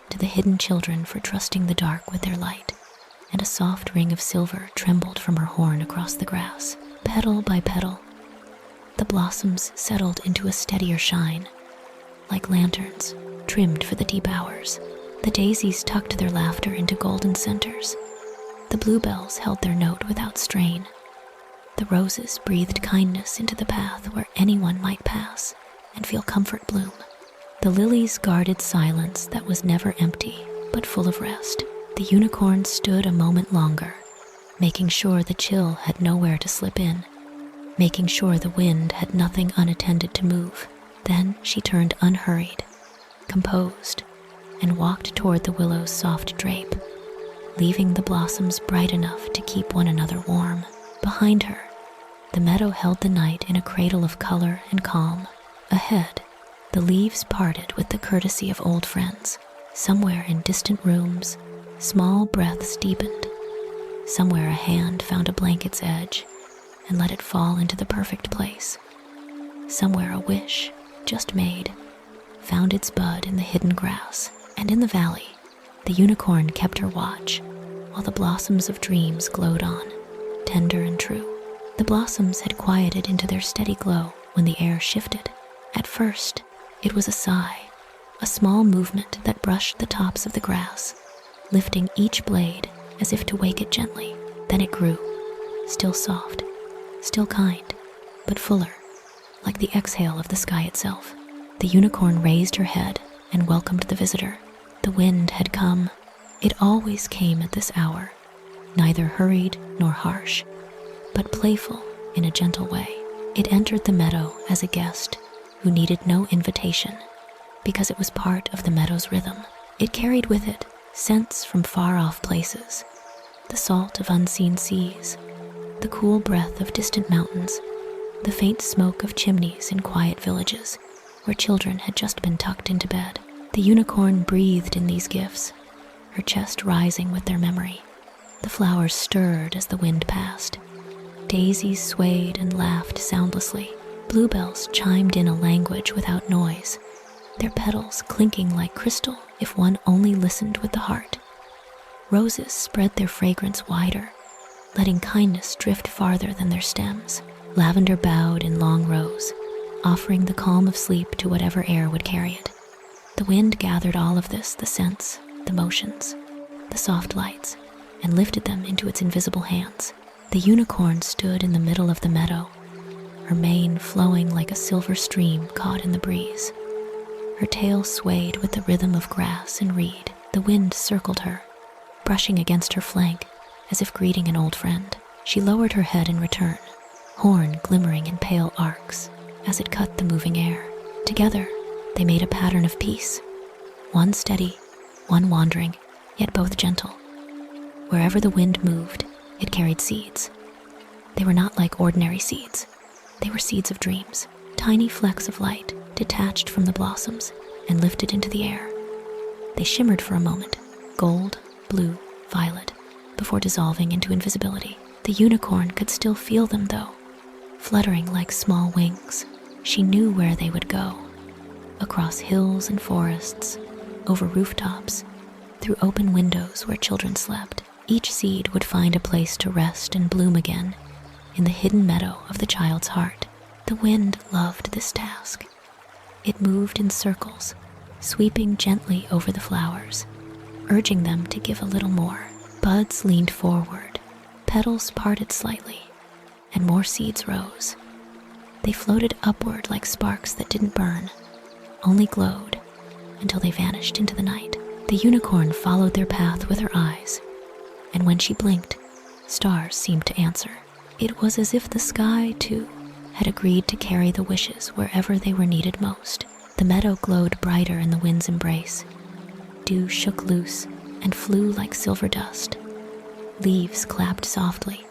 to the hidden children for trusting the dark with their light, and a soft ring of silver trembled from her horn across the grass. Petal by petal, the blossoms settled into a steadier shine, like lanterns trimmed for the deep hours. The daisies tucked their laughter into golden centers. The bluebells held their note without strain. The roses breathed kindness into the path where anyone might pass and feel comfort bloom. The lilies guarded silence that was never empty, but full of rest. The unicorn stood a moment longer, making sure the chill had nowhere to slip in, making sure the wind had nothing unattended to move. Then she turned unhurried, composed, and walked toward the willow's soft drape, leaving the blossoms bright enough to keep one another warm. Behind her, the meadow held the night in a cradle of color and calm. Ahead, the leaves parted with the courtesy of old friends. Somewhere in distant rooms, small breaths deepened. Somewhere a hand found a blanket's edge and let it fall into the perfect place. Somewhere a wish, just made, found its bud in the hidden grass. And in the valley, the unicorn kept her watch, while the blossoms of dreams glowed on, tender and true. The blossoms had quieted into their steady glow when the air shifted. At first, it was a sigh, a small movement that brushed the tops of the grass, lifting each blade as if to wake it gently. Then it grew, still soft, still kind, but fuller, like the exhale of the sky itself. The unicorn raised her head and welcomed the visitor. The wind had come. It always came at this hour, neither hurried nor harsh, but playful in a gentle way. It entered the meadow as a guest who needed no invitation, because it was part of the meadow's rhythm. It carried with it scents from far-off places, the salt of unseen seas, the cool breath of distant mountains, the faint smoke of chimneys in quiet villages where children had just been tucked into bed. The unicorn breathed in these gifts, her chest rising with their memory. The flowers stirred as the wind passed. Daisies swayed and laughed soundlessly. Bluebells chimed in a language without noise, their petals clinking like crystal if one only listened with the heart. Roses spread their fragrance wider, letting kindness drift farther than their stems. Lavender bowed in long rows, offering the calm of sleep to whatever air would carry it. The wind gathered all of this, the scents, the motions, the soft lights, and lifted them into its invisible hands. The unicorn stood in the middle of the meadow, her mane flowing like a silver stream caught in the breeze. Her tail swayed with the rhythm of grass and reed. The wind circled her, brushing against her flank as if greeting an old friend. She lowered her head in return, horn glimmering in pale arcs as it cut the moving air. Together, they made a pattern of peace, one steady, one wandering, yet both gentle. Wherever the wind moved, it carried seeds. They were not like ordinary seeds. They were seeds of dreams, tiny flecks of light detached from the blossoms and lifted into the air. They shimmered for a moment, gold, blue, violet, before dissolving into invisibility. The unicorn could still feel them, though, fluttering like small wings. She knew where they would go. Across hills and forests, over rooftops, through open windows where children slept. Each seed would find a place to rest and bloom again in the hidden meadow of the child's heart. The wind loved this task. It moved in circles, sweeping gently over the flowers, urging them to give a little more. Buds leaned forward, petals parted slightly, and more seeds rose. They floated upward like sparks that didn't burn, only glowed until they vanished into the night. The unicorn followed their path with her eyes, and when she blinked, stars seemed to answer. It was as if the sky, too, had agreed to carry the wishes wherever they were needed most. The meadow glowed brighter in the wind's embrace. Dew shook loose and flew like silver dust. Leaves clapped softly,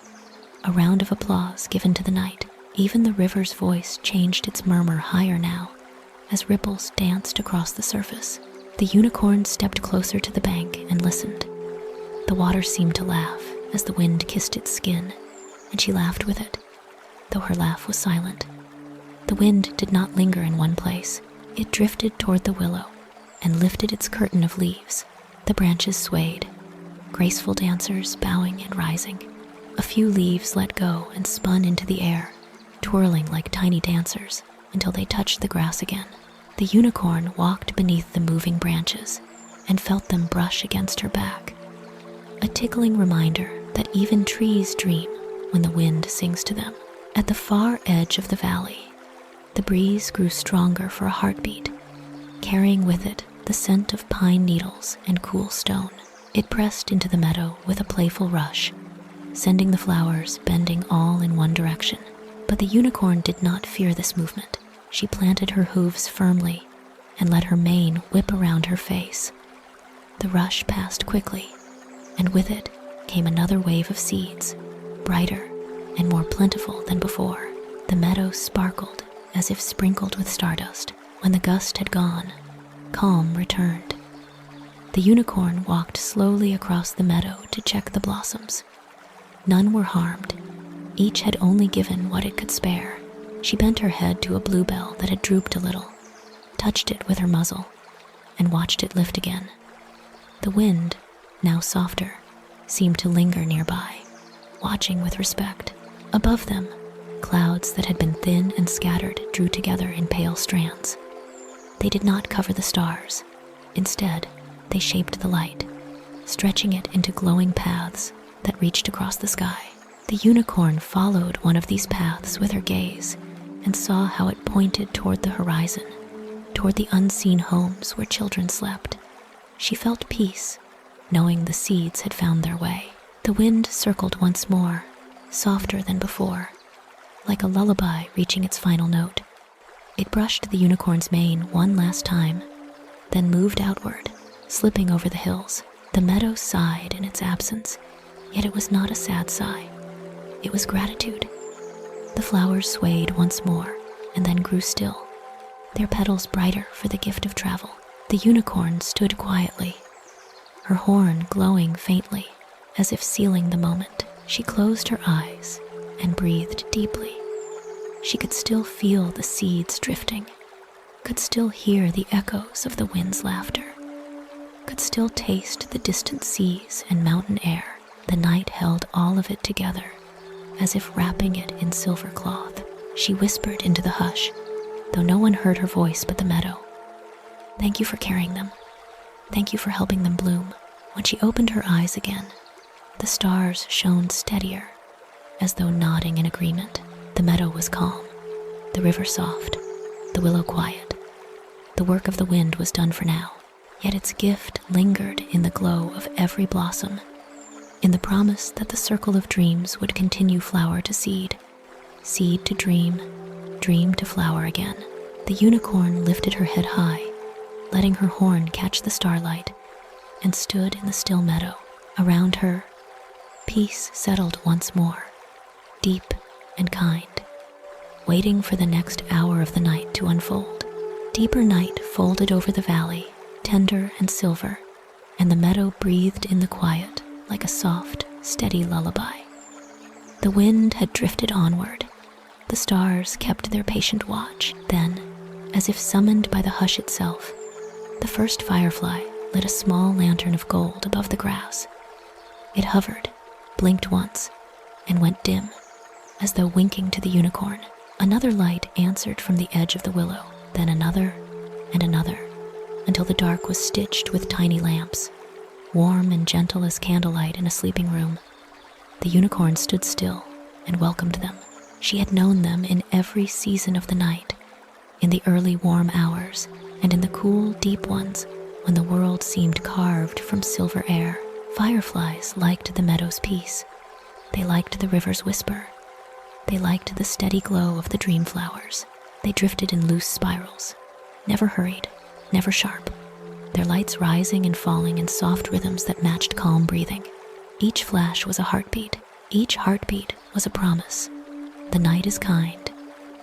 a round of applause given to the night. Even the river's voice changed its murmur higher now, as ripples danced across the surface. The unicorn stepped closer to the bank and listened. The water seemed to laugh as the wind kissed its skin, and she laughed with it, though her laugh was silent. The wind did not linger in one place. It drifted toward the willow and lifted its curtain of leaves. The branches swayed, graceful dancers bowing and rising. A few leaves let go and spun into the air, twirling like tiny dancers until they touched the grass again. The unicorn walked beneath the moving branches and felt them brush against her back, a tickling reminder that even trees dream when the wind sings to them. At the far edge of the valley, the breeze grew stronger for a heartbeat, carrying with it the scent of pine needles and cool stone. It pressed into the meadow with a playful rush, sending the flowers bending all in one direction. But the unicorn did not fear this movement. She planted her hooves firmly and let her mane whip around her face. The rush passed quickly, and with it came another wave of seeds, brighter and more plentiful than before. The meadow sparkled as if sprinkled with stardust. When the gust had gone, calm returned. The unicorn walked slowly across the meadow to check the blossoms. None were harmed. Each had only given what it could spare. She bent her head to a bluebell that had drooped a little, touched it with her muzzle, and watched it lift again. The wind, now softer, seemed to linger nearby, watching with respect. Above them, clouds that had been thin and scattered drew together in pale strands. They did not cover the stars. Instead, they shaped the light, stretching it into glowing paths that reached across the sky. The unicorn followed one of these paths with her gaze and saw how it pointed toward the horizon, toward the unseen homes where children slept. She felt peace, knowing the seeds had found their way. The wind circled once more, softer than before, like a lullaby reaching its final note. It brushed the unicorn's mane one last time, then moved outward, slipping over the hills. The meadow sighed in its absence, yet it was not a sad sigh. It was gratitude. The flowers swayed once more and then grew still, their petals brighter for the gift of travel. The unicorn stood quietly, her horn glowing faintly, as if sealing the moment. She closed her eyes and breathed deeply. She could still feel the seeds drifting, could still hear the echoes of the wind's laughter, could still taste the distant seas and mountain air. The night held all of it together, as if wrapping it in silver cloth. She whispered into the hush, though no one heard her voice but the meadow. "Thank you for carrying them. Thank you for helping them bloom." When she opened her eyes again, the stars shone steadier, as though nodding in agreement. The meadow was calm, the river soft, the willow quiet. The work of the wind was done for now, yet its gift lingered in the glow of every blossom, in the promise that the circle of dreams would continue flower to seed, seed to dream, dream to flower again. The unicorn lifted her head high, letting her horn catch the starlight, and stood in the still meadow. Around her, peace settled once more, deep and kind, waiting for the next hour of the night to unfold. Deeper night folded over the valley, tender and silver, and the meadow breathed in the quiet like a soft, steady lullaby. The wind had drifted onward. The stars kept their patient watch. Then, as if summoned by the hush itself, the first firefly lit a small lantern of gold above the grass. It hovered, blinked once, and went dim, as though winking to the unicorn. Another light answered from the edge of the willow, then another and another, until the dark was stitched with tiny lamps, warm and gentle as candlelight in a sleeping room. The unicorn stood still and welcomed them. She had known them in every season of the night, in the early warm hours, and in the cool, deep ones when the world seemed carved from silver air. Fireflies liked the meadow's peace. They liked the river's whisper. They liked the steady glow of the dream flowers. They drifted in loose spirals, never hurried, never sharp, their lights rising and falling in soft rhythms that matched calm breathing. Each flash was a heartbeat. Each heartbeat was a promise. The night is kind.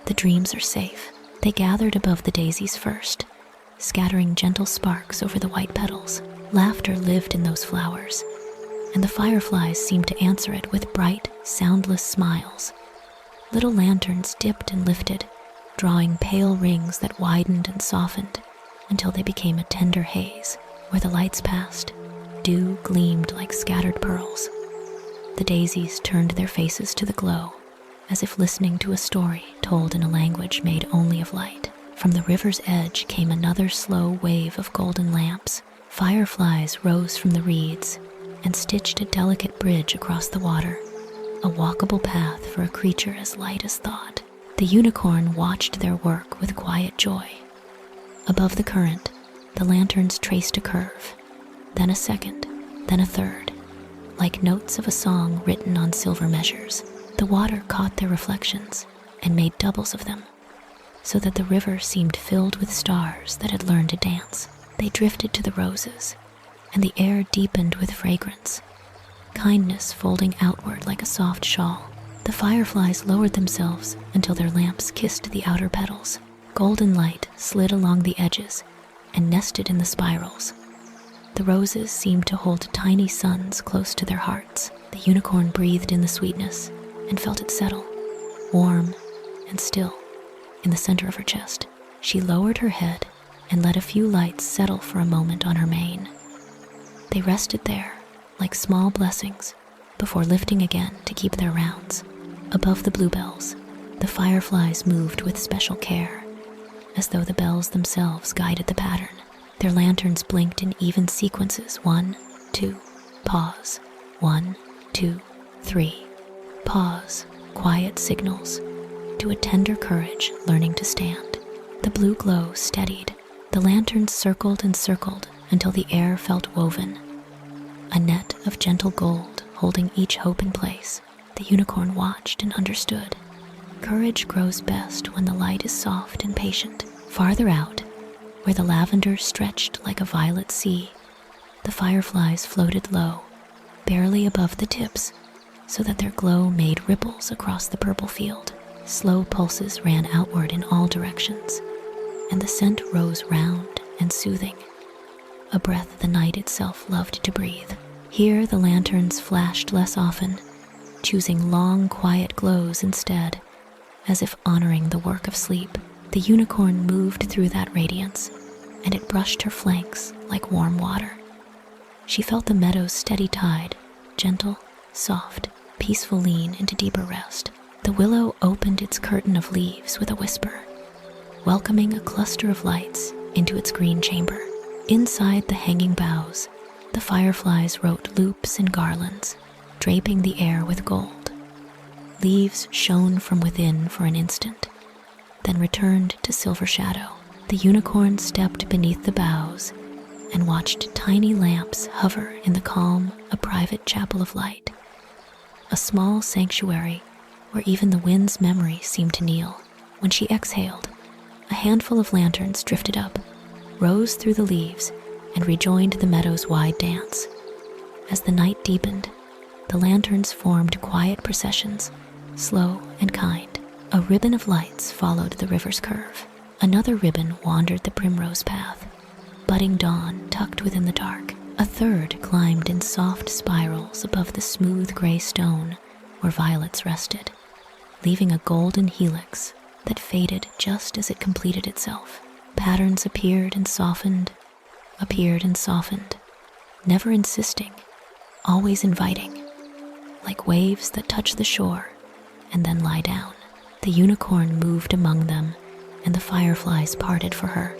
The dreams are safe. They gathered above the daisies first, scattering gentle sparks over the white petals. Laughter lived in those flowers, and the fireflies seemed to answer it with bright, soundless smiles. Little lanterns dipped and lifted, drawing pale rings that widened and softened until they became a tender haze. Where the lights passed, dew gleamed like scattered pearls. The daisies turned their faces to the glow, as if listening to a story told in a language made only of light. From the river's edge came another slow wave of golden lamps. Fireflies rose from the reeds and stitched a delicate bridge across the water, a walkable path for a creature as light as thought. The unicorn watched their work with quiet joy. Above the current, the lanterns traced a curve, then a second, then a third, like notes of a song written on silver measures. The water caught their reflections and made doubles of them, so that the river seemed filled with stars that had learned to dance. They drifted to the roses, and the air deepened with fragrance, kindness folding outward like a soft shawl. The fireflies lowered themselves until their lamps kissed the outer petals. Golden light slid along the edges and nested in the spirals. The roses seemed to hold tiny suns close to their hearts. The unicorn breathed in the sweetness and felt it settle, warm and still, in the center of her chest. She lowered her head and let a few lights settle for a moment on her mane. They rested there like small blessings before lifting again to keep their rounds. Above the bluebells, the fireflies moved with special care, as though the bells themselves guided the pattern. Their lanterns blinked in even sequences. 1, 2, pause. 1, 2, 3, pause. Quiet signals to a tender courage learning to stand. The blue glow steadied. The lanterns circled and circled until the air felt woven, a net of gentle gold holding each hope in place. The unicorn watched and understood. Courage grows best when the light is soft and patient. Farther out, where the lavender stretched like a violet sea, the fireflies floated low, barely above the tips, so that their glow made ripples across the purple field. Slow pulses ran outward in all directions, and the scent rose round and soothing, a breath the night itself loved to breathe. Here the lanterns flashed less often, choosing long, quiet glows instead, as if honoring the work of sleep. The unicorn moved through that radiance, and it brushed her flanks like warm water. She felt the meadow's steady tide, gentle, soft, peaceful lean into deeper rest. The willow opened its curtain of leaves with a whisper, welcoming a cluster of lights into its green chamber. Inside the hanging boughs, the fireflies wrote loops and garlands, draping the air with gold. Leaves shone from within for an instant, then returned to silver shadow. The unicorn stepped beneath the boughs and watched tiny lamps hover in the calm, a private chapel of light, a small sanctuary where even the wind's memory seemed to kneel. When she exhaled, a handful of lanterns drifted up, rose through the leaves, and rejoined the meadow's wide dance. As the night deepened, the lanterns formed quiet processions, slow and kind. A ribbon of lights followed the river's curve. Another ribbon wandered the primrose path, budding dawn tucked within the dark. A third climbed in soft spirals above the smooth gray stone where violets rested, leaving a golden helix that faded just as it completed itself. Patterns appeared and softened, never insisting, always inviting, like waves that touch the shore and then lie down. The unicorn moved among them, and the fireflies parted for her,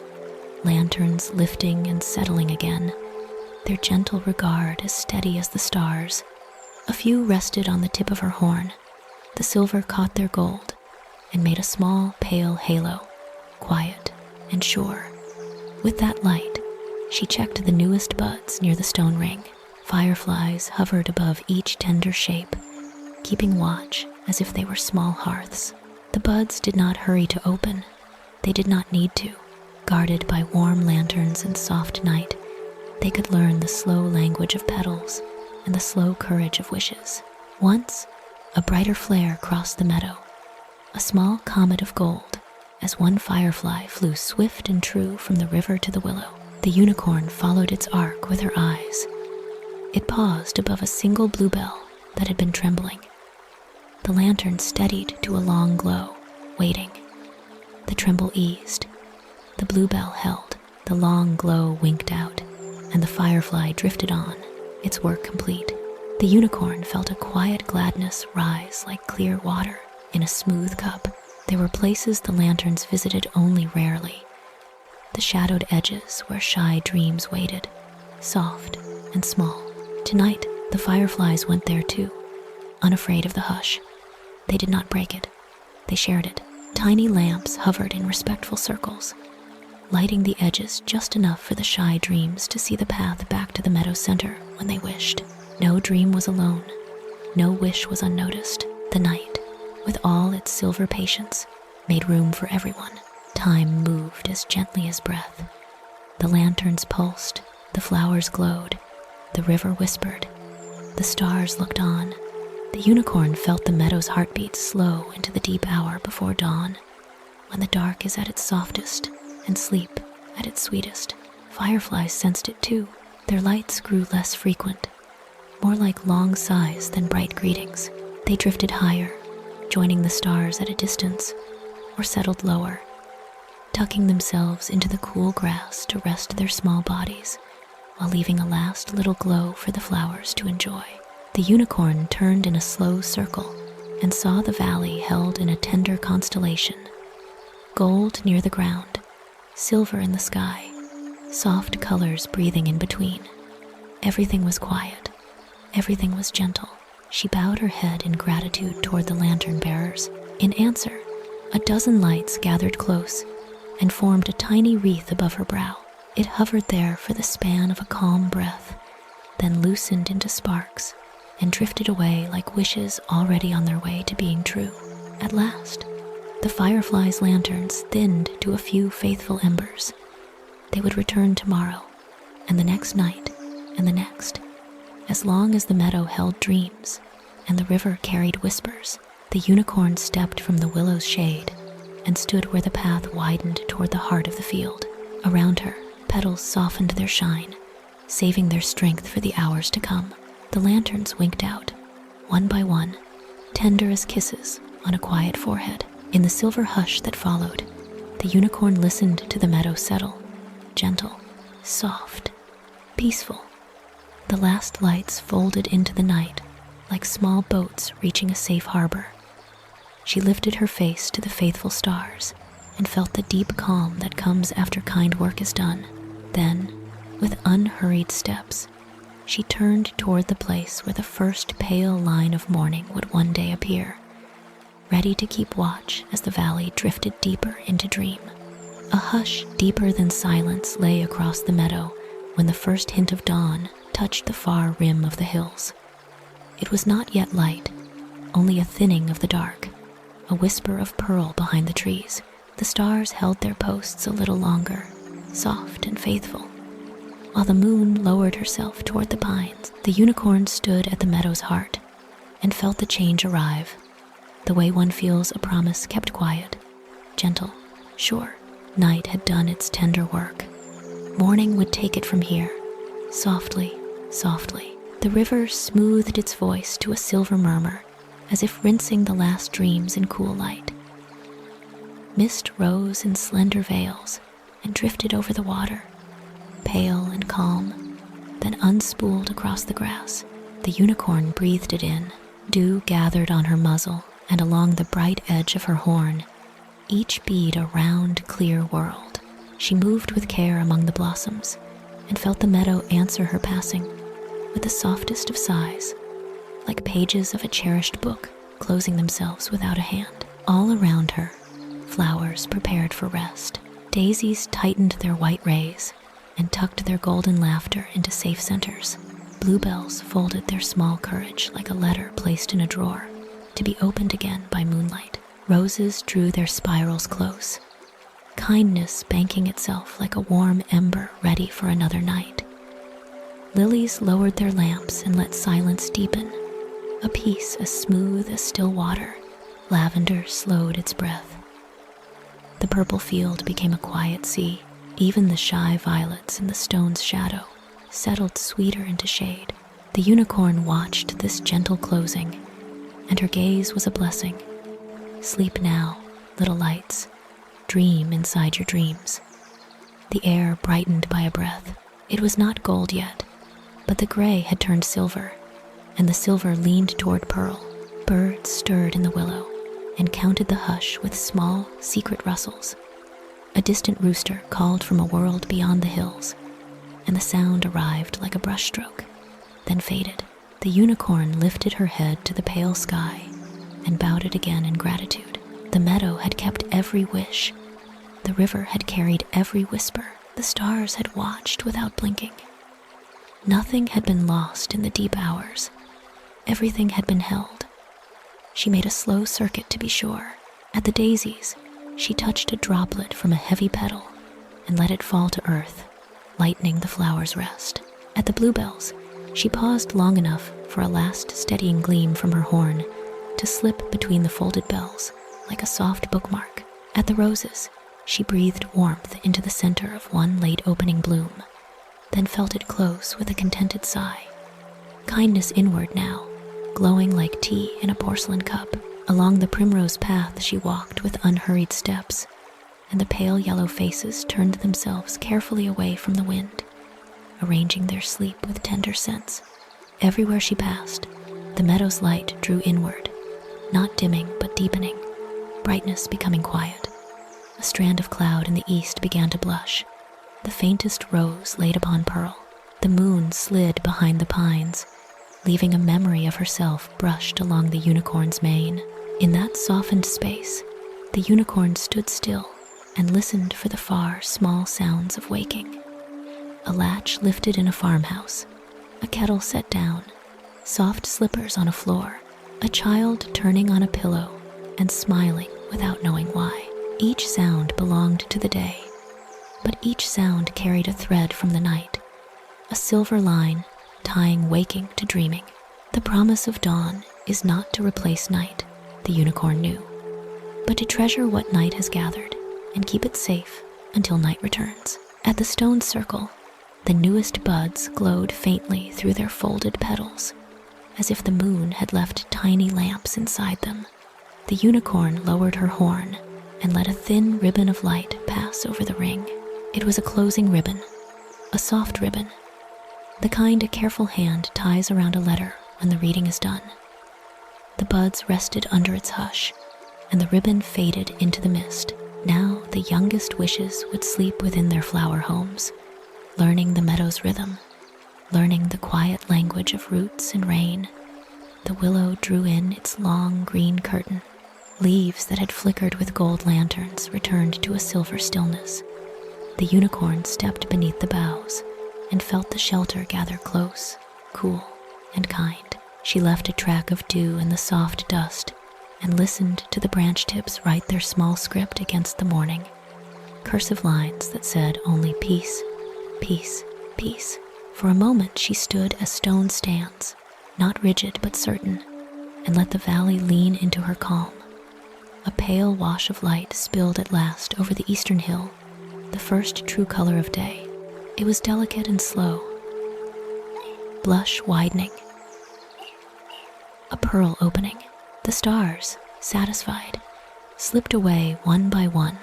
lanterns lifting and settling again, their gentle regard as steady as the stars. A few rested on the tip of her horn. The silver caught their gold and made a small, pale halo, quiet and sure. With that light, she checked the newest buds near the stone ring. Fireflies hovered above each tender shape, keeping watch as if they were small hearths. The buds did not hurry to open. They did not need to. Guarded by warm lanterns and soft night, they could learn the slow language of petals and the slow courage of wishes. Once, a brighter flare crossed the meadow, a small comet of gold, as one firefly flew swift and true from the river to the willow. The unicorn followed its arc with her eyes. It paused above a single bluebell that had been trembling. The lantern steadied to a long glow, waiting. The tremble eased. The bluebell held. The long glow winked out, and the firefly drifted on, its work complete. The unicorn felt a quiet gladness rise like clear water in a smooth cup. There were places the lanterns visited only rarely. The shadowed edges where shy dreams waited, soft and small. Tonight, the fireflies went there too, unafraid of the hush. They did not break it. They shared it. Tiny lamps hovered in respectful circles, lighting the edges just enough for the shy dreams to see the path back to the meadow center when they wished. No dream was alone. No wish was unnoticed. The night, with all its silver patience, made room for everyone. Time moved as gently as breath. The lanterns pulsed, the flowers glowed, the river whispered, the stars looked on. The unicorn felt the meadow's heartbeat slow into the deep hour before dawn, when the dark is at its softest and sleep at its sweetest. Fireflies sensed it too. Their lights grew less frequent, more like long sighs than bright greetings. They drifted higher, joining the stars at a distance, or settled lower, tucking themselves into the cool grass to rest their small bodies, while leaving a last little glow for the flowers to enjoy. The unicorn turned in a slow circle and saw the valley held in a tender constellation. Gold near the ground, silver in the sky, soft colors breathing in between. Everything was quiet. Everything was gentle. She bowed her head in gratitude toward the lantern bearers. In answer, a dozen lights gathered close and formed a tiny wreath above her brow. It hovered there for the span of a calm breath, then loosened into sparks and drifted away like wishes already on their way to being true. At last, the fireflies' lanterns thinned to a few faithful embers. They would return tomorrow, and the next night, and the next. As long as the meadow held dreams, and the river carried whispers, the unicorn stepped from the willow's shade and stood where the path widened toward the heart of the field. Around her, petals softened their shine, saving their strength for the hours to come. The lanterns winked out, one by one, tender as kisses on a quiet forehead. In the silver hush that followed, the unicorn listened to the meadow settle, gentle, soft, peaceful. The last lights folded into the night like small boats reaching a safe harbor. She lifted her face to the faithful stars and felt the deep calm that comes after kind work is done. Then, with unhurried steps, she turned toward the place where the first pale line of morning would one day appear, ready to keep watch as the valley drifted deeper into dream. A hush deeper than silence lay across the meadow when the first hint of dawn touched the far rim of the hills. It was not yet light, only a thinning of the dark, a whisper of pearl behind the trees. The stars held their posts a little longer, soft and faithful. While the moon lowered herself toward the pines, the unicorn stood at the meadow's heart and felt the change arrive, the way one feels a promise kept quiet, gentle, sure. Night had done its tender work. Morning would take it from here, softly, softly. The river smoothed its voice to a silver murmur, as if rinsing the last dreams in cool light. Mist rose in slender veils and drifted over the water, pale and calm, then unspooled across the grass. The unicorn breathed it in. Dew gathered on her muzzle and along the bright edge of her horn, each bead a round, clear world. She moved with care among the blossoms and felt the meadow answer her passing with the softest of sighs, like pages of a cherished book closing themselves without a hand. All around her, flowers prepared for rest. Daisies tightened their white rays and tucked their golden laughter into safe centers. Bluebells folded their small courage like a letter placed in a drawer, to be opened again by moonlight. Roses drew their spirals close, kindness banking itself like a warm ember ready for another night. Lilies lowered their lamps and let silence deepen, a peace as smooth as still water. Lavender slowed its breath. The purple field became a quiet sea. Even the shy violets in the stone's shadow settled sweeter into shade. The unicorn watched this gentle closing, and her gaze was a blessing. Sleep now, little lights. Dream inside your dreams. The air brightened by a breath. It was not gold yet, but the gray had turned silver, and the silver leaned toward pearl. Birds stirred in the willow and counted the hush with small, secret rustles. A distant rooster called from a world beyond the hills, and the sound arrived like a brushstroke, then faded. The unicorn lifted her head to the pale sky and bowed it again in gratitude. The meadow had kept every wish. The river had carried every whisper. The stars had watched without blinking. Nothing had been lost in the deep hours. Everything had been held. She made a slow circuit to be sure. At the daisies, she touched a droplet from a heavy petal and let it fall to earth, lightening the flower's rest. At the bluebells, she paused long enough for a last steadying gleam from her horn to slip between the folded bells like a soft bookmark. At the roses, she breathed warmth into the center of one late opening bloom, then felt it close with a contented sigh. Kindness inward now, glowing like tea in a porcelain cup. Along the primrose path she walked with unhurried steps, and the pale yellow faces turned themselves carefully away from the wind, arranging their sleep with tender sense. Everywhere she passed, the meadow's light drew inward, not dimming but deepening, brightness becoming quiet. A strand of cloud in the east began to blush. The faintest rose laid upon pearl. The moon slid behind the pines, leaving a memory of herself brushed along the unicorn's mane. In that softened space, the unicorn stood still and listened for the far, small sounds of waking. A latch lifted in a farmhouse, a kettle set down, soft slippers on a floor, a child turning on a pillow and smiling without knowing why. Each sound belonged to the day, but each sound carried a thread from the night, a silver line tying waking to dreaming. The promise of dawn is not to replace night, the unicorn knew, but to treasure what night has gathered and keep it safe until night returns. At the stone circle, the newest buds glowed faintly through their folded petals, as if the moon had left tiny lamps inside them. The unicorn lowered her horn and let a thin ribbon of light pass over the ring. It was a closing ribbon, a soft ribbon, the kind a careful hand ties around a letter when the reading is done. The buds rested under its hush, and the ribbon faded into the mist. Now the youngest wishes would sleep within their flower homes, learning the meadow's rhythm, learning the quiet language of roots and rain. The willow drew in its long green curtain. Leaves that had flickered with gold lanterns returned to a silver stillness. The unicorn stepped beneath the boughs and felt the shelter gather close, cool, and kind. She left a track of dew in the soft dust and listened to the branch tips write their small script against the morning, cursive lines that said only peace, peace, peace. For a moment she stood as stone stands, not rigid but certain, and let the valley lean into her calm. A pale wash of light spilled at last over the eastern hill, the first true color of day. It was delicate and slow, blush widening, a pearl opening. The stars, satisfied, slipped away one by one,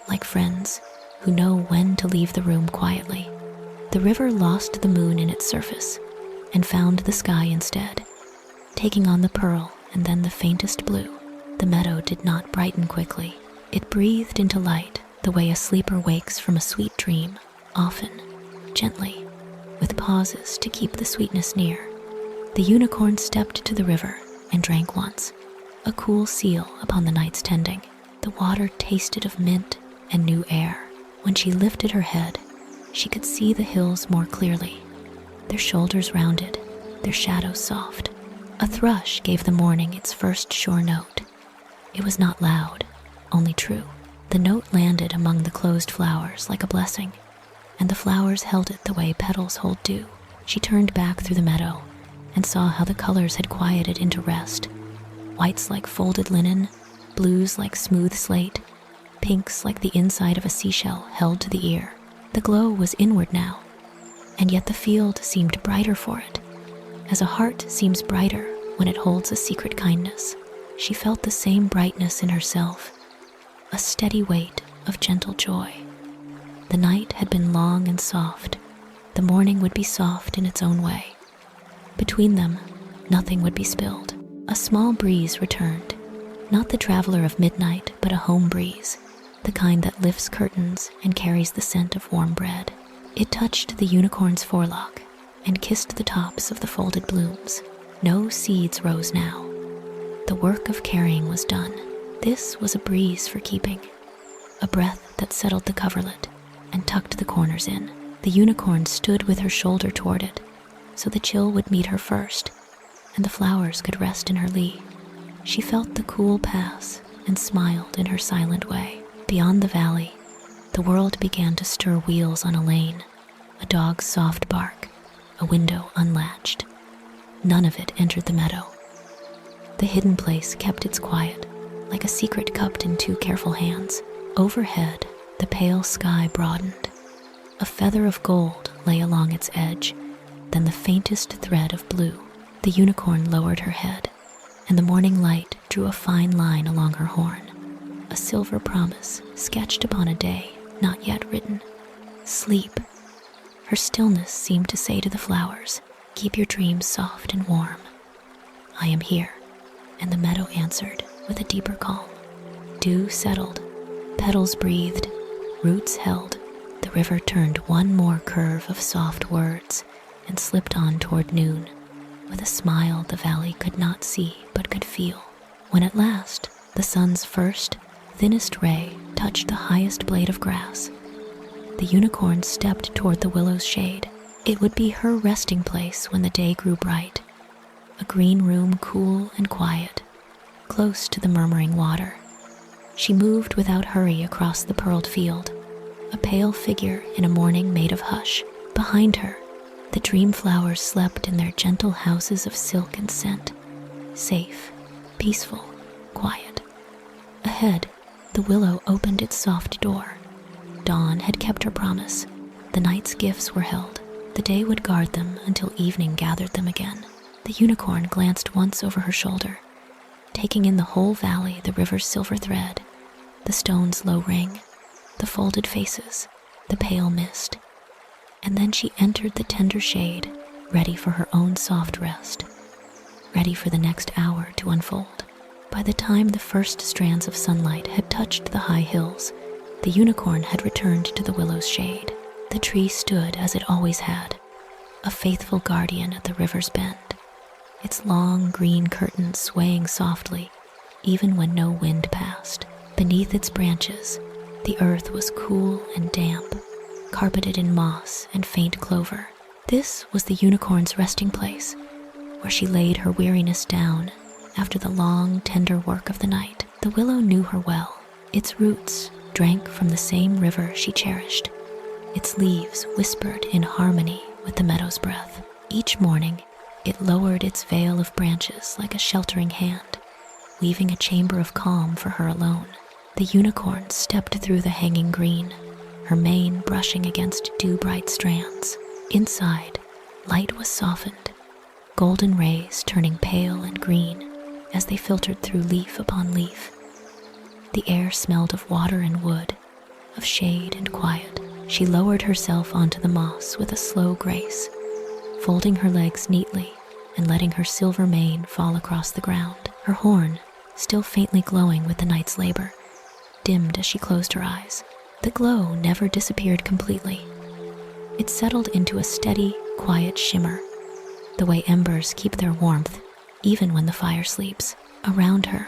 like friends who know when to leave the room quietly. The river lost the moon in its surface and found the sky instead, taking on the pearl and then the faintest blue. The meadow did not brighten quickly. It breathed into light, the the way a sleeper wakes from a sweet dream, often, gently, with pauses to keep the sweetness near. The unicorn stepped to the river and drank once, a cool seal upon the night's tending. The water tasted of mint and new air. When she lifted her head, she could see the hills more clearly, their shoulders rounded, their shadows soft. A thrush gave the morning its first sure note. It was not loud, only true. The note landed among the closed flowers like a blessing, and the flowers held it the way petals hold dew. She turned back through the meadow and saw how the colors had quieted into rest. Whites like folded linen, blues like smooth slate, pinks like the inside of a seashell held to the ear. The glow was inward now, and yet the field seemed brighter for it, as a heart seems brighter when it holds a secret kindness. She felt the same brightness in herself, a steady weight of gentle joy. The night had been long and soft. The morning would be soft in its own way. Between them, nothing would be spilled. A small breeze returned, not the traveler of midnight, but a home breeze, the kind that lifts curtains and carries the scent of warm bread. It touched the unicorn's forelock and kissed the tops of the folded blooms. No seeds rose now. The work of carrying was done. This was a breeze for keeping, a breath that settled the coverlet and tucked the corners in. The unicorn stood with her shoulder toward it, so the chill would meet her first, and the flowers could rest in her lee. She felt the cool pass and smiled in her silent way. Beyond the valley, the world began to stir wheels on a lane, a dog's soft bark, a window unlatched. None of it entered the meadow. The hidden place kept its quiet, like a secret cupped in two careful hands. Overhead, the pale sky broadened. A feather of gold lay along its edge, then the faintest thread of blue. The unicorn lowered her head, and the morning light drew a fine line along her horn, a silver promise sketched upon a day not yet written. Sleep. Her stillness seemed to say to the flowers, keep your dreams soft and warm. I am here. And the meadow answered with a deeper calm. Dew settled, petals breathed, roots held. The river turned one more curve of soft words and slipped on toward noon, with a smile the valley could not see but could feel. When at last the sun's first, thinnest ray touched the highest blade of grass, the unicorn stepped toward the willow's shade. It would be her resting place when the day grew bright, a green room cool and quiet, close to the murmuring water. She moved without hurry across the pearled field, a pale figure in a morning made of hush. Behind her, the dream flowers slept in their gentle houses of silk and scent, safe, peaceful, quiet. Ahead, the willow opened its soft door. Dawn had kept her promise. The night's gifts were held. The day would guard them until evening gathered them again. The unicorn glanced once over her shoulder, taking in the whole valley, the river's silver thread, the stone's low ring, the folded faces, the pale mist. And then she entered the tender shade, ready for her own soft rest, ready for the next hour to unfold. By the time the first strands of sunlight had touched the high hills, the unicorn had returned to the willow's shade. The tree stood as it always had, a faithful guardian at the river's bend, its long green curtains swaying softly, even when no wind passed. Beneath its branches, the earth was cool and damp, carpeted in moss and faint clover. This was the unicorn's resting place, where she laid her weariness down after the long, tender work of the night. The willow knew her well. Its roots drank from the same river she cherished. Its leaves whispered in harmony with the meadow's breath. Each morning, it lowered its veil of branches like a sheltering hand, weaving a chamber of calm for her alone. The unicorn stepped through the hanging green, her mane brushing against dew-bright strands. Inside, light was softened, golden rays turning pale and green as they filtered through leaf upon leaf. The air smelled of water and wood, of shade and quiet. She lowered herself onto the moss with a slow grace, folding her legs neatly and letting her silver mane fall across the ground. Her horn, still faintly glowing with the night's labor, dimmed as she closed her eyes. The glow never disappeared completely. It settled into a steady, quiet shimmer, the way embers keep their warmth even when the fire sleeps. Around her,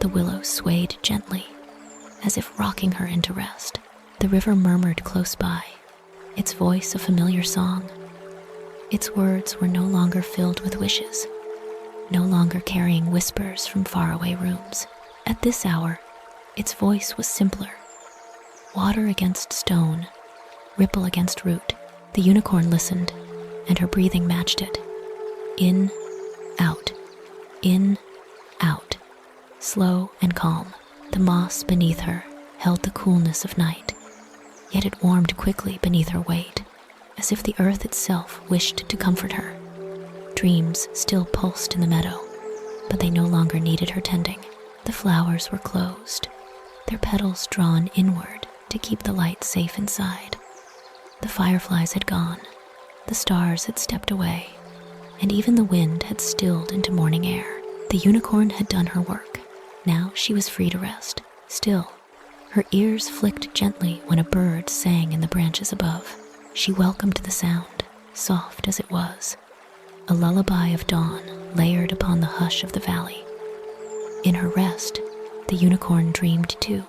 the willow swayed gently, as if rocking her into rest. The river murmured close by, its voice a familiar song. Its words were no longer filled with wishes, no longer carrying whispers from faraway rooms. At this hour, its voice was simpler. Water against stone, ripple against root. The unicorn listened, and her breathing matched it. In, out, in, out. Slow and calm, the moss beneath her held the coolness of night, yet it warmed quickly beneath her weight, as if the earth itself wished to comfort her. Dreams still pulsed in the meadow, but they no longer needed her tending. The flowers were closed, their petals drawn inward to keep the light safe inside. The fireflies had gone, the stars had stepped away, and even the wind had stilled into morning air. The unicorn had done her work. Now she was free to rest. Still, her ears flicked gently when a bird sang in the branches above. She welcomed the sound, soft as it was, a lullaby of dawn layered upon the hush of the valley. In her rest, the unicorn dreamed too.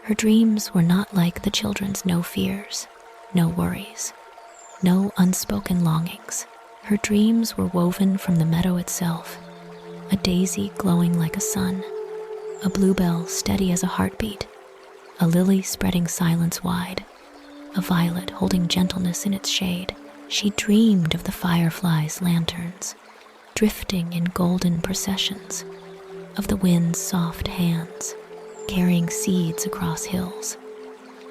Her dreams were not like the children's. No fears, no worries, no unspoken longings. Her dreams were woven from the meadow itself, a daisy glowing like a sun, a bluebell steady as a heartbeat, a lily spreading silence wide, a violet holding gentleness in its shade. She dreamed of the fireflies' lanterns, drifting in golden processions, of the wind's soft hands, carrying seeds across hills,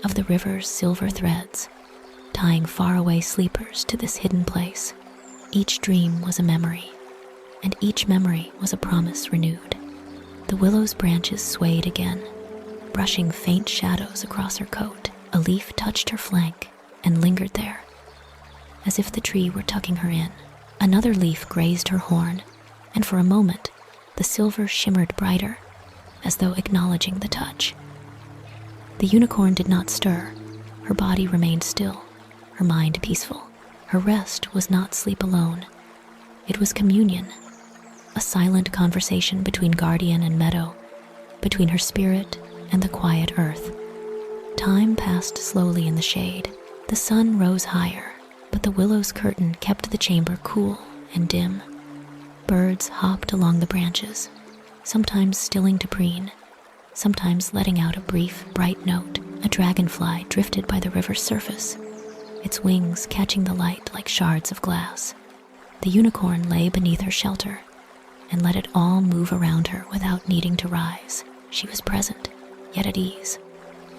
of the river's silver threads, tying faraway sleepers to this hidden place. Each dream was a memory, and each memory was a promise renewed. The willow's branches swayed again, brushing faint shadows across her coat. A leaf touched her flank and lingered there, as if the tree were tucking her in. Another leaf grazed her horn, and for a moment, the silver shimmered brighter, as though acknowledging the touch. The unicorn did not stir. Her body remained still, her mind peaceful. Her rest was not sleep alone. It was communion, a silent conversation between guardian and meadow, between her spirit and the quiet earth. Time passed slowly in the shade. The sun rose higher, but the willow's curtain kept the chamber cool and dim. Birds hopped along the branches, sometimes stilling to preen, sometimes letting out a brief, bright note. A dragonfly drifted by the river's surface, its wings catching the light like shards of glass. The unicorn lay beneath her shelter and let it all move around her without needing to rise. She was present, yet at ease,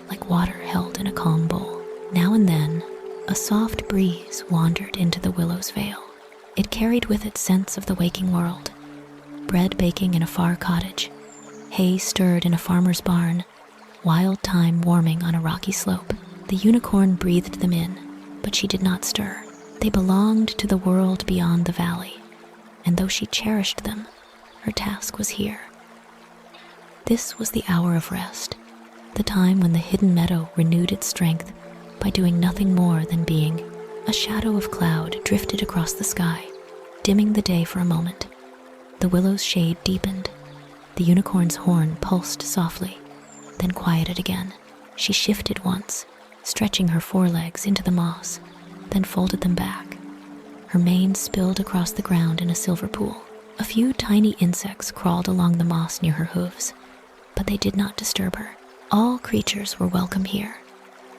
like water held in a calm bowl. Now and then, a soft breeze wandered into the willow's veil. It carried with it scents of the waking world, bread baking in a far cottage, hay stirred in a farmer's barn, wild thyme warming on a rocky slope. The unicorn breathed them in, but she did not stir. They belonged to the world beyond the valley, and though she cherished them, her task was here. This was the hour of rest, the time when the hidden meadow renewed its strength by doing nothing more than being. A shadow of cloud drifted across the sky, dimming the day for a moment. The willow's shade deepened. The unicorn's horn pulsed softly, then quieted again. She shifted once, stretching her forelegs into the moss, then folded them back. Her mane spilled across the ground in a silver pool. A few tiny insects crawled along the moss near her hooves, but they did not disturb her. All creatures were welcome here,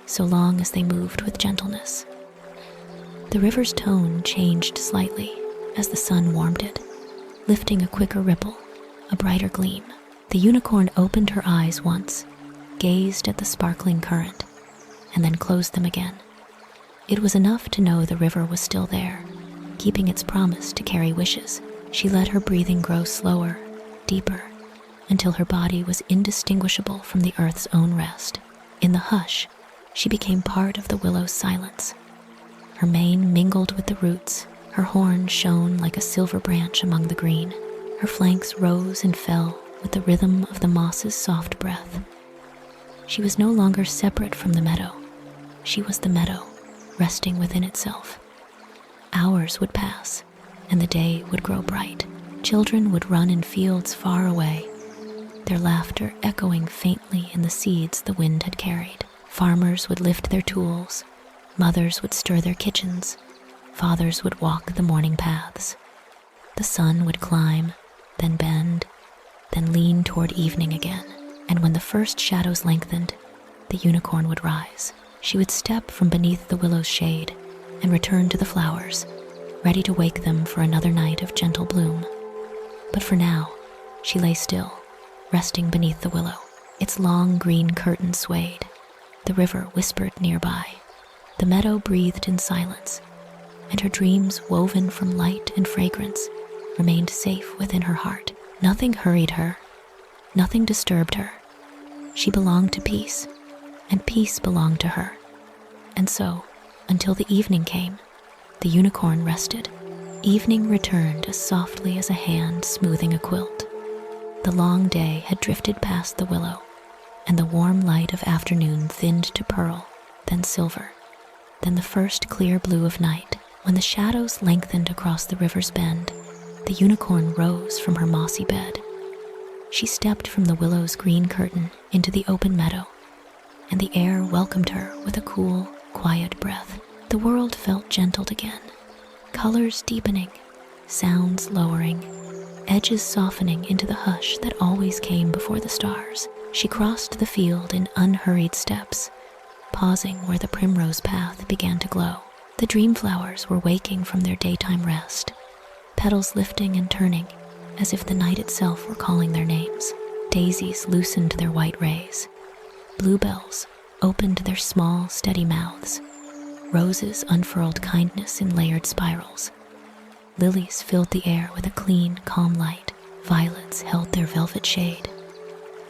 so long as they moved with gentleness. The river's tone changed slightly as the sun warmed it, lifting a quicker ripple, a brighter gleam. The unicorn opened her eyes once, gazed at the sparkling current, and then closed them again. It was enough to know the river was still there, keeping its promise to carry wishes. She let her breathing grow slower, deeper, until her body was indistinguishable from the earth's own rest. In the hush, she became part of the willow's silence. Her mane mingled with the roots, her horn shone like a silver branch among the green. Her flanks rose and fell with the rhythm of the moss's soft breath. She was no longer separate from the meadow. She was the meadow, resting within itself. Hours would pass, and the day would grow bright. Children would run in fields far away, their laughter echoing faintly in the seeds the wind had carried. Farmers would lift their tools, mothers would stir their kitchens, fathers would walk the morning paths. The sun would climb, then bend, then lean toward evening again, and when the first shadows lengthened, the unicorn would rise. She would step from beneath the willow's shade and return to the flowers, ready to wake them for another night of gentle bloom. But for now, she lay still, resting beneath the willow. Its long green curtain swayed. The river whispered nearby. The meadow breathed in silence, and her dreams, woven from light and fragrance, remained safe within her heart. Nothing hurried her, nothing disturbed her. She belonged to peace, and peace belonged to her. And so, until the evening came, the unicorn rested. Evening returned as softly as a hand smoothing a quilt. The long day had drifted past the willow, and the warm light of afternoon thinned to pearl, then silver, then the first clear blue of night. When the shadows lengthened across the river's bend, the unicorn rose from her mossy bed. She stepped from the willow's green curtain into the open meadow, and the air welcomed her with a cool, quiet breath. The world felt gentled again, colors deepening, sounds lowering, edges softening into the hush that always came before the stars. She crossed the field in unhurried steps, pausing where the primrose path began to glow. The dream flowers were waking from their daytime rest, petals lifting and turning as if the night itself were calling their names. Daisies loosened their white rays. Bluebells opened their small, steady mouths. Roses unfurled kindness in layered spirals. Lilies filled the air with a clean, calm light. Violets held their velvet shade.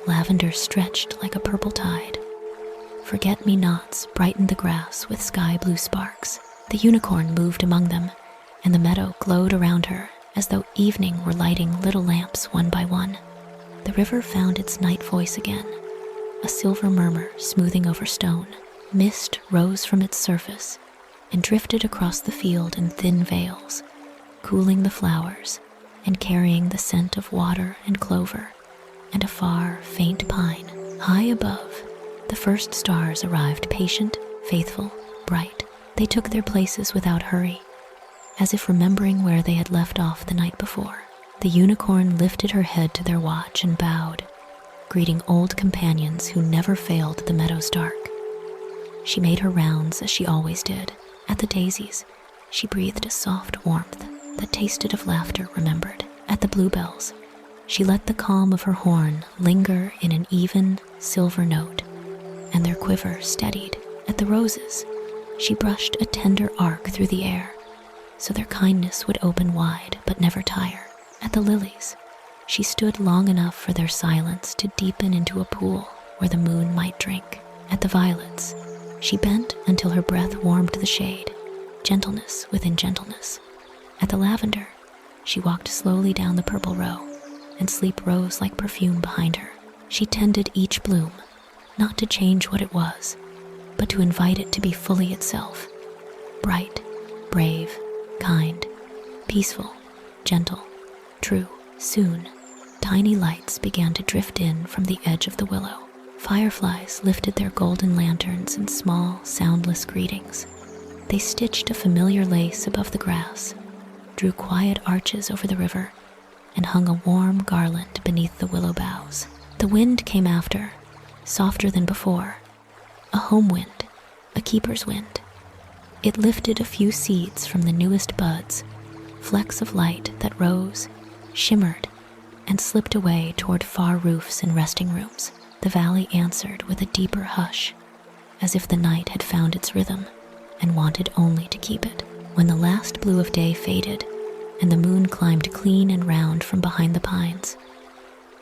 Lavender stretched like a purple tide. Forget-me-nots brightened the grass with sky-blue sparks. The unicorn moved among them, and the meadow glowed around her as though evening were lighting little lamps one by one. The river found its night voice again, a silver murmur smoothing over stone. Mist rose from its surface and drifted across the field in thin veils, cooling the flowers and carrying the scent of water and clover and a far, faint pine. High above, the first stars arrived, patient, faithful, bright. They took their places without hurry, as if remembering where they had left off the night before. The unicorn lifted her head to their watch and bowed, greeting old companions who never failed the meadow's dark. She made her rounds as she always did. At the daisies, she breathed a soft warmth that tasted of laughter remembered. At the bluebells, she let the calm of her horn linger in an even, silver note, and their quiver steadied. At the roses, she brushed a tender arc through the air, so their kindness would open wide but never tire. At the lilies, she stood long enough for their silence to deepen into a pool where the moon might drink. At the violets, she bent until her breath warmed the shade, gentleness within gentleness. At the lavender, she walked slowly down the purple row, and sleep rose like perfume behind her. She tended each bloom, not to change what it was, but to invite it to be fully itself. Bright, brave, kind, peaceful, gentle, true. Soon, tiny lights began to drift in from the edge of the willow. Fireflies lifted their golden lanterns in small, soundless greetings. They stitched a familiar lace above the grass, drew quiet arches over the river, and hung a warm garland beneath the willow boughs. The wind came after, softer than before, a home wind, a keeper's wind. It lifted a few seeds from the newest buds, flecks of light that rose, shimmered, and slipped away toward far roofs and resting rooms. The valley answered with a deeper hush, as if the night had found its rhythm and wanted only to keep it. When the last blue of day faded and the moon climbed clean and round from behind the pines,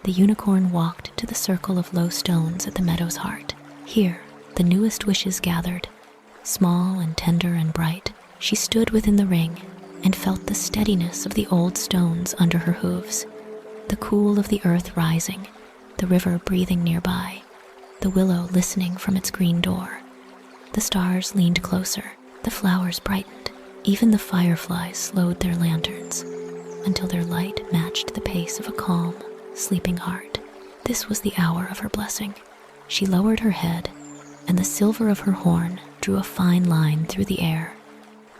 the unicorn walked to the circle of low stones at the meadow's heart. Here, the newest wishes gathered, small and tender and bright. She stood within the ring and felt the steadiness of the old stones under her hooves, the cool of the earth rising, the river breathing nearby, the willow listening from its green door. The stars leaned closer, the flowers brightened, even the fireflies slowed their lanterns until their light matched the pace of a calm, sleeping heart. This was the hour of her blessing. She lowered her head, and the silver of her horn drew a fine line through the air.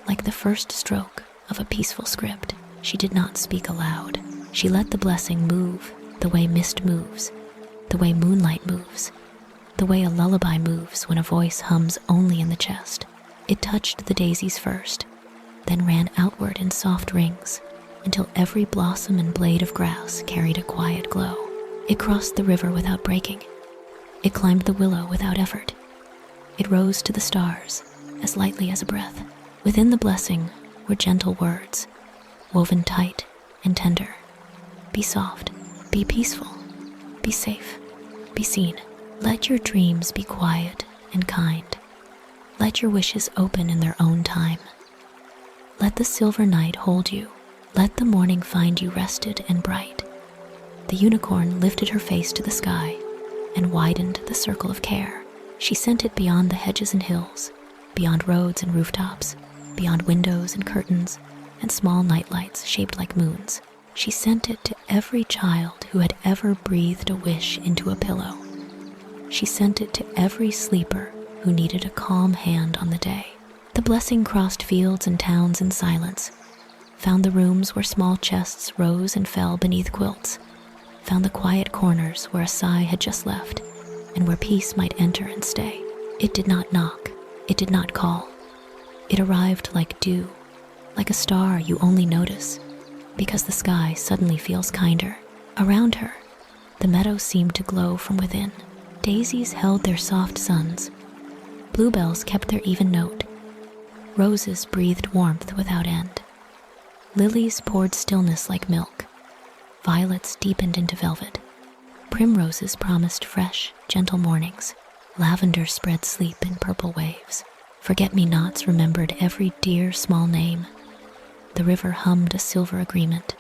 Like the first stroke of a peaceful script, she did not speak aloud. She let the blessing move the way mist moves, the way moonlight moves, the way a lullaby moves when a voice hums only in the chest. It touched the daisies first, then ran outward in soft rings until every blossom and blade of grass carried a quiet glow. It crossed the river without breaking. It climbed the willow without effort. It rose to the stars as lightly as a breath. Within the blessing were gentle words, woven tight and tender. Be soft, be peaceful, be safe, be seen. Let your dreams be quiet and kind. Let your wishes open in their own time. Let the silver night hold you. Let the morning find you rested and bright. The unicorn lifted her face to the sky and widened the circle of care. She sent it beyond the hedges and hills, beyond roads and rooftops, beyond windows and curtains and small nightlights shaped like moons. She sent it to every child who had ever breathed a wish into a pillow. She sent it to every sleeper who needed a calm hand on the day. The blessing crossed fields and towns in silence, found the rooms where small chests rose and fell beneath quilts, found the quiet corners where a sigh had just left and where peace might enter and stay. It did not knock, it did not call. It arrived like dew, like a star you only notice because the sky suddenly feels kinder. Around her, the meadow seemed to glow from within. Daisies held their soft suns. Bluebells kept their even note. Roses breathed warmth without end. Lilies poured stillness like milk. Violets deepened into velvet. Primroses promised fresh, gentle mornings. Lavender spread sleep in purple waves. Forget-me-nots remembered every dear small name. The river hummed a silver agreement.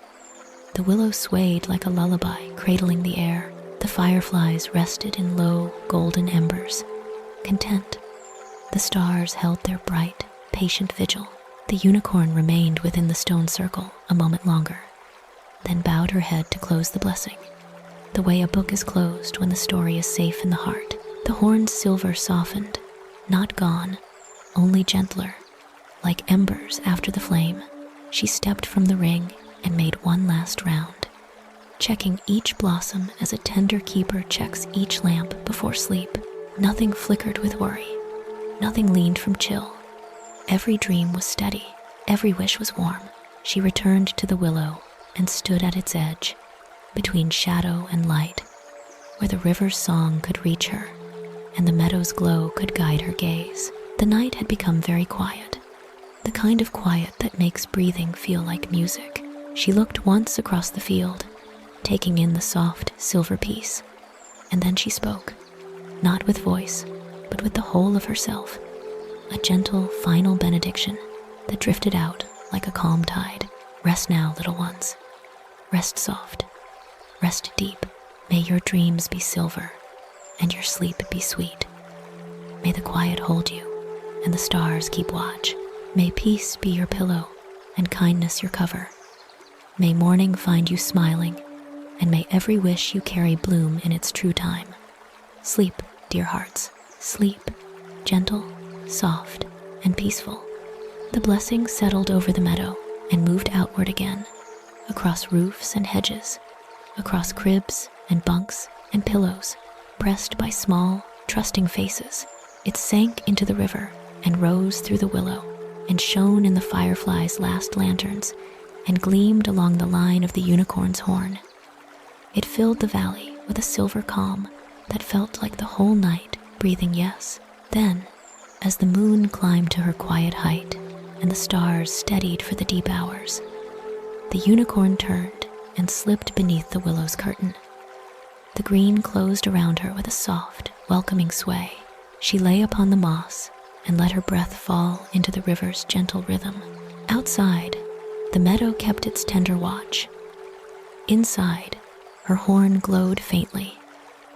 The willow swayed like a lullaby, cradling the air. The fireflies rested in low, golden embers, content. The stars held their bright, patient vigil. The unicorn remained within the stone circle a moment longer, then bowed her head to close the blessing, the way a book is closed when the story is safe in the heart. The horn's silver softened, not gone, only gentler, like embers after the flame. She stepped from the ring and made one last round, checking each blossom as a tender keeper checks each lamp before sleep. Nothing flickered with worry, nothing leaned from chill. Every dream was steady, every wish was warm. She returned to the willow and stood at its edge, between shadow and light, where the river's song could reach her and the meadow's glow could guide her gaze. The night had become very quiet, the kind of quiet that makes breathing feel like music. She looked once across the field, taking in the soft silver peace, and then she spoke, not with voice, but with the whole of herself, a gentle final benediction that drifted out like a calm tide. Rest now, little ones. Rest soft. Rest deep. May your dreams be silver and your sleep be sweet. May the quiet hold you and the stars keep watch. May peace be your pillow and kindness your cover. May morning find you smiling, and may every wish you carry bloom in its true time. Sleep, dear hearts. Sleep, gentle, soft, and peaceful. The blessing settled over the meadow and moved outward again, across roofs and hedges, across cribs and bunks and pillows, pressed by small, trusting faces. It sank into the river and rose through the willow and shone in the fireflies' last lanterns and gleamed along the line of the unicorn's horn. It filled the valley with a silver calm that felt like the whole night breathing yes. Then, as the moon climbed to her quiet height and the stars steadied for the deep hours, the unicorn turned and slipped beneath the willow's curtain. The green closed around her with a soft, welcoming sway. She lay upon the moss and let her breath fall into the river's gentle rhythm. Outside, the meadow kept its tender watch. Inside, her horn glowed faintly,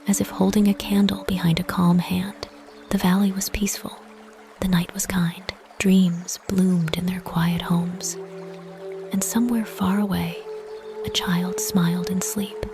as if holding a candle behind a calm hand. The valley was peaceful. The night was kind. Dreams bloomed in their quiet homes. And somewhere far away, a child smiled in sleep.